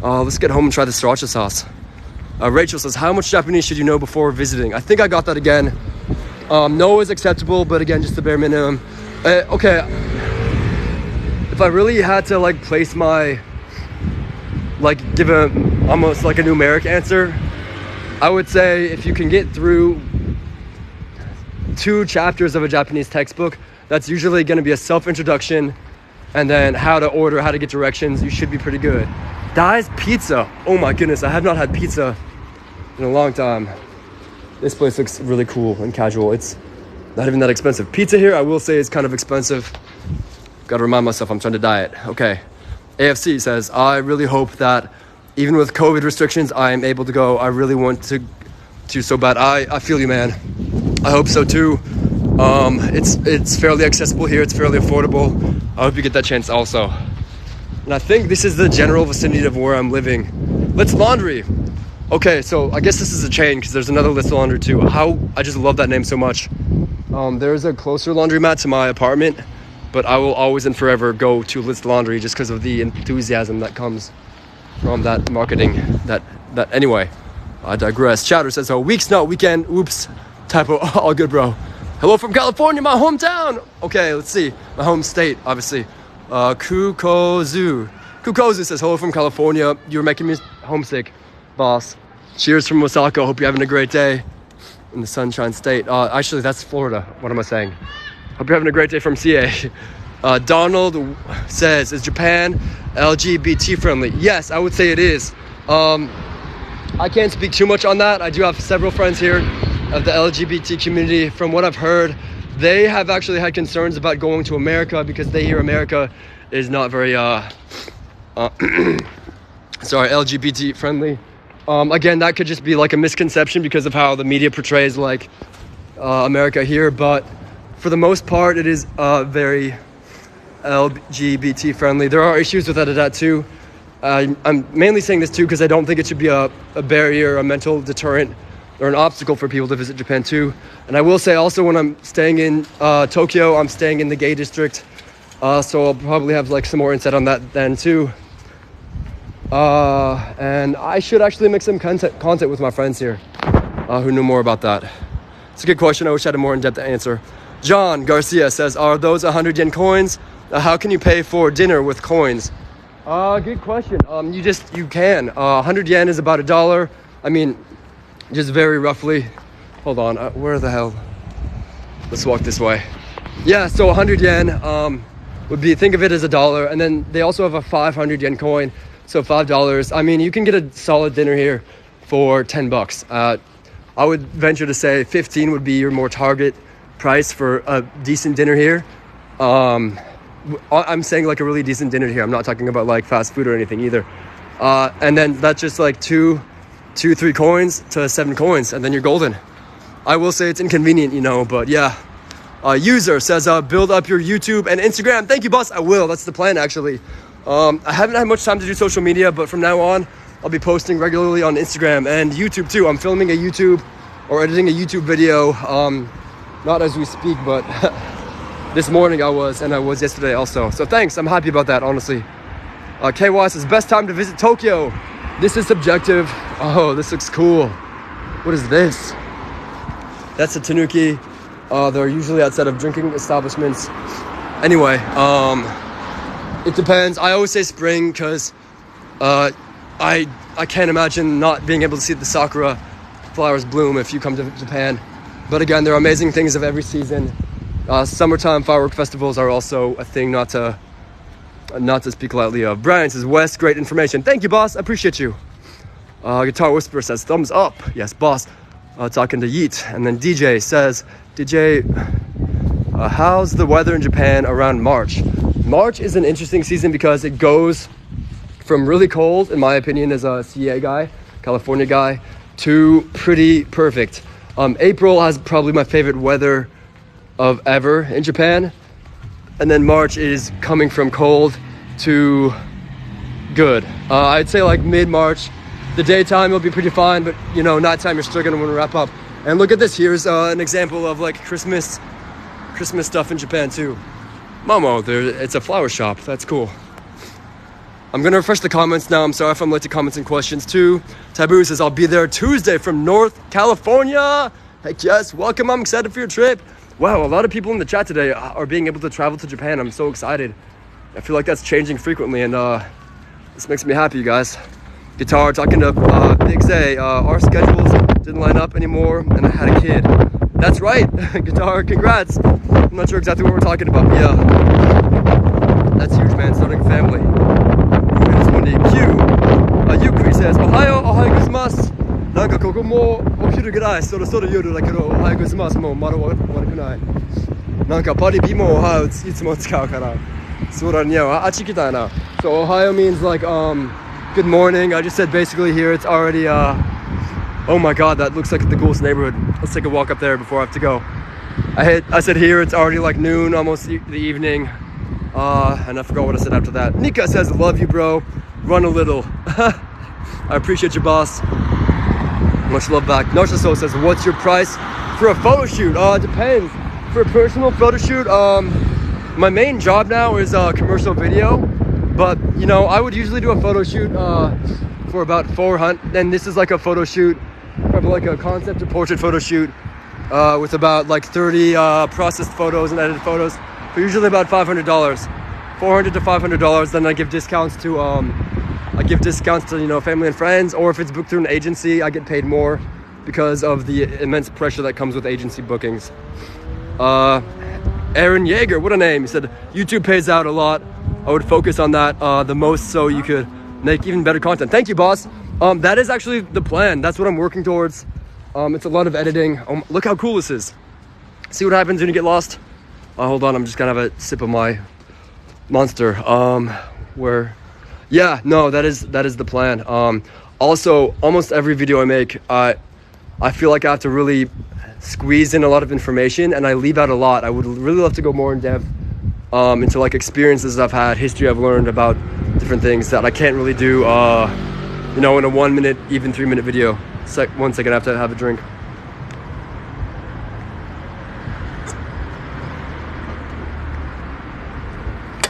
Let's get home and try the sriracha sauce. Rachel says, how much Japanese should you know before visiting? I think I got that again. No is acceptable, but again, just the bare minimum. Okay, if I really had to like place my, like give a almost like a numeric answer, I would say if you can get through 2 chapters of a Japanese textbook, that's usually going to be a self-introduction and then how to order, how to get directions, you should be pretty good. Dai's Pizza. Oh my goodness, I have not had pizza in a long time. This place looks really cool and casual. It's not even that expensive. Pizza here, I will say, is kind of expensive. Gotta remind myself I'm trying to diet. Okay. AFC says, I really hope that even with COVID restrictions, I am able to go. I really want to so bad. I feel you, man. I hope so too. It's fairly accessible here. It's fairly affordable. I hope you get that chance also. And I think this is the general vicinity of where I'm living. Let's Laundry. Okay, so I guess this is a chain because there's another Let's Laundry too. I just love that name so much. There's a closer laundromat to my apartment, but I will always and forever go to Let's Laundry just because of the enthusiasm that comes from that marketing. That anyway, I digress. Chowder says, oh, week's not weekend. Oops, typo. All good, bro. Hello from California, my hometown. Okay, let's see. My home state, obviously. Kukozu says, hello from California. You're making me homesick, boss. Cheers from Osaka. Hope you're having a great day in the Sunshine State. Actually, that's Florida. What am I saying? Hope you're having a great day from CA. Donald says, is Japan LGBT friendly? Yes, I would say it is. I can't speak too much on that. I do have several friends here of the LGBT community. From what I've heard, they have actually had concerns about going to America because they hear America is not very LGBT friendly. Again, that could just be like a misconception because of how the media portrays like America here, but for the most part it is very LGBT friendly. There are issues with that too. I'm mainly saying this too because I don't think it should be a barrier, a mental deterrent, or an obstacle for people to visit Japan too. And I will say also, when I'm staying in Tokyo, I'm staying in the gay district, so I'll probably have like some more insight on that then too. And I should actually make some content with my friends here who know more about that. It's a good question. I wish I had a more in-depth answer. John Garcia says, are those 100 yen coins? How can you pay for dinner with coins? Good question. You can. 100 yen is about $1. I mean, just very roughly. Hold on. Where the hell? Let's walk this way. Yeah, so 100 yen would be, think of it as $1. And then they also have a 500 yen coin. So $5. I mean, you can get a solid dinner here for $10. I would venture to say 15 would be your more target price for a decent dinner here. I'm saying like a really decent dinner here. I'm not talking about like fast food or anything either. And then that's just like 3 coins to 7 coins, and then you're golden. I will say it's inconvenient, you know, but yeah. User says, build up your YouTube and Instagram. Thank you, boss. I will. That's the plan, actually. I haven't had much time to do social media, but from now on, I'll be posting regularly on Instagram and YouTube too. I'm filming a YouTube or editing a YouTube video, not as we speak, but this morning I was, and I was yesterday also. So thanks, I'm happy about that, honestly. KY says, best time to visit Tokyo. This is subjective. Oh, this looks cool. What is this? That's a tanuki. They're usually outside of drinking establishments. Anyway, it depends. I always say spring because I can't imagine not being able to see the sakura flowers bloom if you come to Japan. But again, there are amazing things of every season. Summertime firework festivals are also a thing not to speak lightly of. Brian says, Wes, great information. Thank you, boss. I appreciate you. Guitar Whisperer says, thumbs up. Yes, boss. Talking to Yeet. And then DJ says, DJ, how's the weather in Japan around March? March is an interesting season because it goes from really cold, in my opinion, as a CA guy, California guy, to pretty perfect. April has probably my favorite weather of ever in Japan. And then March is coming from cold to good. I'd say like mid-March, the daytime will be pretty fine, but you know, nighttime you're still gonna want to wrap up. And look at this, here's an example of like Christmas stuff in Japan too. Momo, it's a flower shop, that's cool. I'm gonna refresh the comments now. I'm sorry if I'm late to comments and questions too. Taboo says, I'll be there Tuesday from North California. Heck yes, welcome, I'm excited for your trip. Wow, a lot of people in the chat today are being able to travel to Japan. I'm so excited. I feel like that's changing frequently, and this makes me happy, you guys. Guitar, talking to Big Zay. Our schedules didn't line up anymore, and I had a kid. That's right, Guitar, congrats. I'm not sure exactly what we're talking about, but yeah. That's huge, man, starting a family. Yukri says, Ohayo gozaimasu. なんかここもお昼ぐらい、そろそろ夜だけど、おはようございます。もうまだ悪くない。なんかパリピもおはよういつも使うから。そうだね。あっち来たな。So Ohio means like good morning. I just said basically here it's already oh my god, that looks like the coolest neighborhood. Let's take a walk up there before I have to go. I said here it's already like noon, almost the evening. And I forgot what I said after that. Nika says, love you, bro. Run a little. I appreciate you, boss. Much love back. Narciso says, what's your price for a photo shoot? Depends. For a personal photo shoot, my main job now is commercial video. But, you know, I would usually do a photo shoot for about 400. And this is like a photo shoot, probably like a concept or portrait photo shoot with about like 30 processed photos and edited photos for usually about $500. $400 to $500. Then I give discounts to you know, family and friends, or if it's booked through an agency, I get paid more because of the immense pressure that comes with agency bookings. Aaron Yeager, what a name. He said, YouTube pays out a lot. I would focus on that the most so you could make even better content. Thank you, boss. That is actually the plan. That's what I'm working towards. It's a lot of editing. Look how cool this is. See what happens when you get lost? Hold on, I'm just gonna have a sip of my Monster. Yeah, no, that is the plan. Also, almost every video I make, I feel like I have to really squeeze in a lot of information, and I leave out a lot. I would really love to go more in depth into like experiences I've had, history I've learned about different things that I can't really do, you know, in a 1 minute, even 3 minute video. 1 second, I have to have a drink.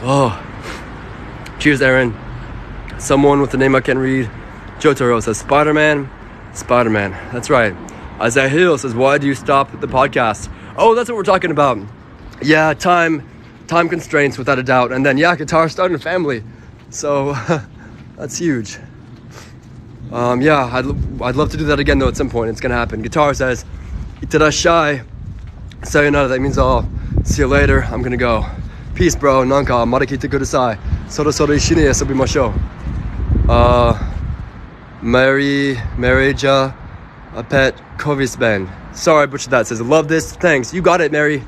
Oh, cheers, Aaron. Someone with the name I can't read. Jotaro says Spider-Man. Spider-Man, that's right. Isaiah Hill says, why do you stop the podcast? Oh, that's what we're talking about. Yeah, time constraints without a doubt. And then, yeah, guitar starting a family. So that's huge. Yeah, I'd love to do that again though at some point. It's gonna happen. Guitar says, Itarashai. Sayonara, that means I'll see you later. I'm gonna go. Peace, bro. Nanka, marakite kudasai. Soro soro ishine yasobimashou. Marija, a pet, Kovisben. Sorry, I butchered that. Says, love this. Thanks. You got it, Mary.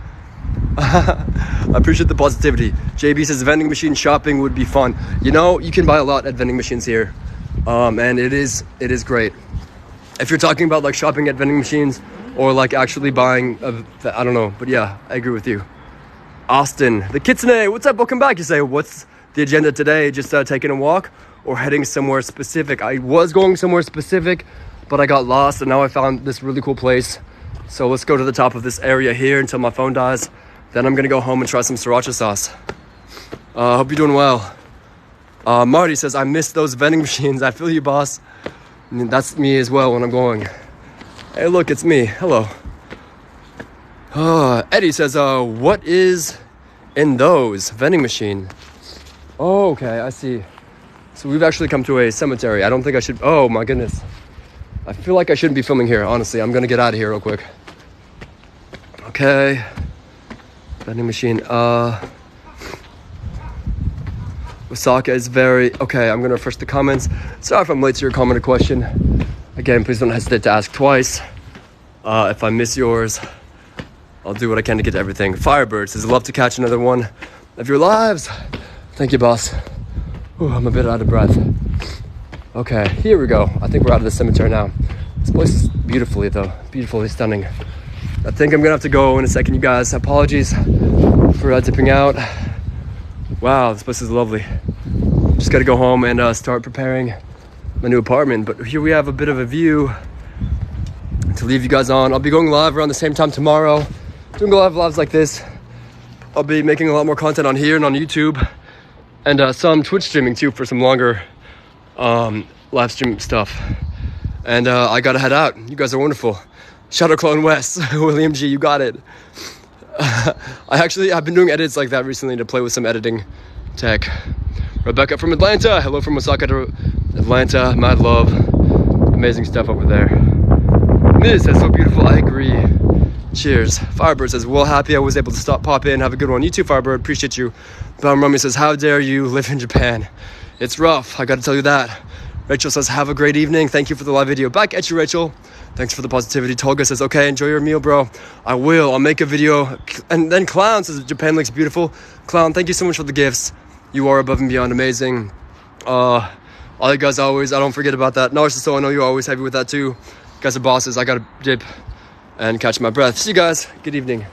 I appreciate the positivity. JB says, vending machine shopping would be fun. You know, you can buy a lot at vending machines here. And it is great. If you're talking about like shopping at vending machines or like actually buying, I don't know. But yeah, I agree with you. Austin, the Kitsune, what's up? Welcome back. You say, what's the agenda today? Just taking a walk or heading somewhere specific? I was going somewhere specific, but I got lost and now I found this really cool place. So let's go to the top of this area here until my phone dies. Then I'm gonna go home and try some sriracha sauce. Hope you're doing well. Marty says, I miss those vending machines. I feel you, boss. I mean, that's me as well when I'm going. Hey, look, it's me. Hello. Eddie says, what is in those vending machine? Oh, okay, I see. So we've actually come to a cemetery. I don't think I should. Oh my goodness. I feel like I shouldn't be filming here, honestly. I'm gonna get out of here real quick. Okay. Vending machine. Osaka is very... Okay, I'm gonna refresh the comments. Sorry if I'm late to your comment or question. Again, please don't hesitate to ask twice. If I miss yours, I'll do what I can to get to everything. Firebird says, love to catch another one of your lives. Thank you, boss. Ooh, I'm a bit out of breath. Okay, here we go. I think we're out of the cemetery now. This place is beautifully, though. Beautifully stunning. I think I'm gonna have to go in a second, you guys. Apologies for dipping out. Wow, this place is lovely. Just gotta go home and start preparing my new apartment. But here we have a bit of a view to leave you guys on. I'll be going live around the same time tomorrow. Doing a lot of lives like this. I'll be making a lot more content on here and on YouTube. And some Twitch streaming too for some longer live stream stuff. And I gotta head out. You guys are wonderful. Shadow Clone West, William G, you got it. I've been doing edits like that recently to play with some editing tech. Rebecca from Atlanta, hello from Osaka to Atlanta, mad love. Amazing stuff over there. Miz says, so beautiful, I agree. Cheers. Firebird says, well, happy I was able to pop in. Have a good one. You too, Firebird, appreciate you. Bam Rummy says, how dare you live in Japan? It's rough, I gotta tell you that. Rachel says, have a great evening. Thank you for the live video. Back at you, Rachel. Thanks for the positivity. Tolga says, okay, enjoy your meal, bro. I will. I'll make a video. And then Clown says, Japan looks beautiful. Clown, thank you so much for the gifts. You are above and beyond amazing. All you guys always, I don't forget about that. Narciso, I know you're always heavy with that too. You guys are bosses. I gotta dip and catch my breath. See you guys. Good evening.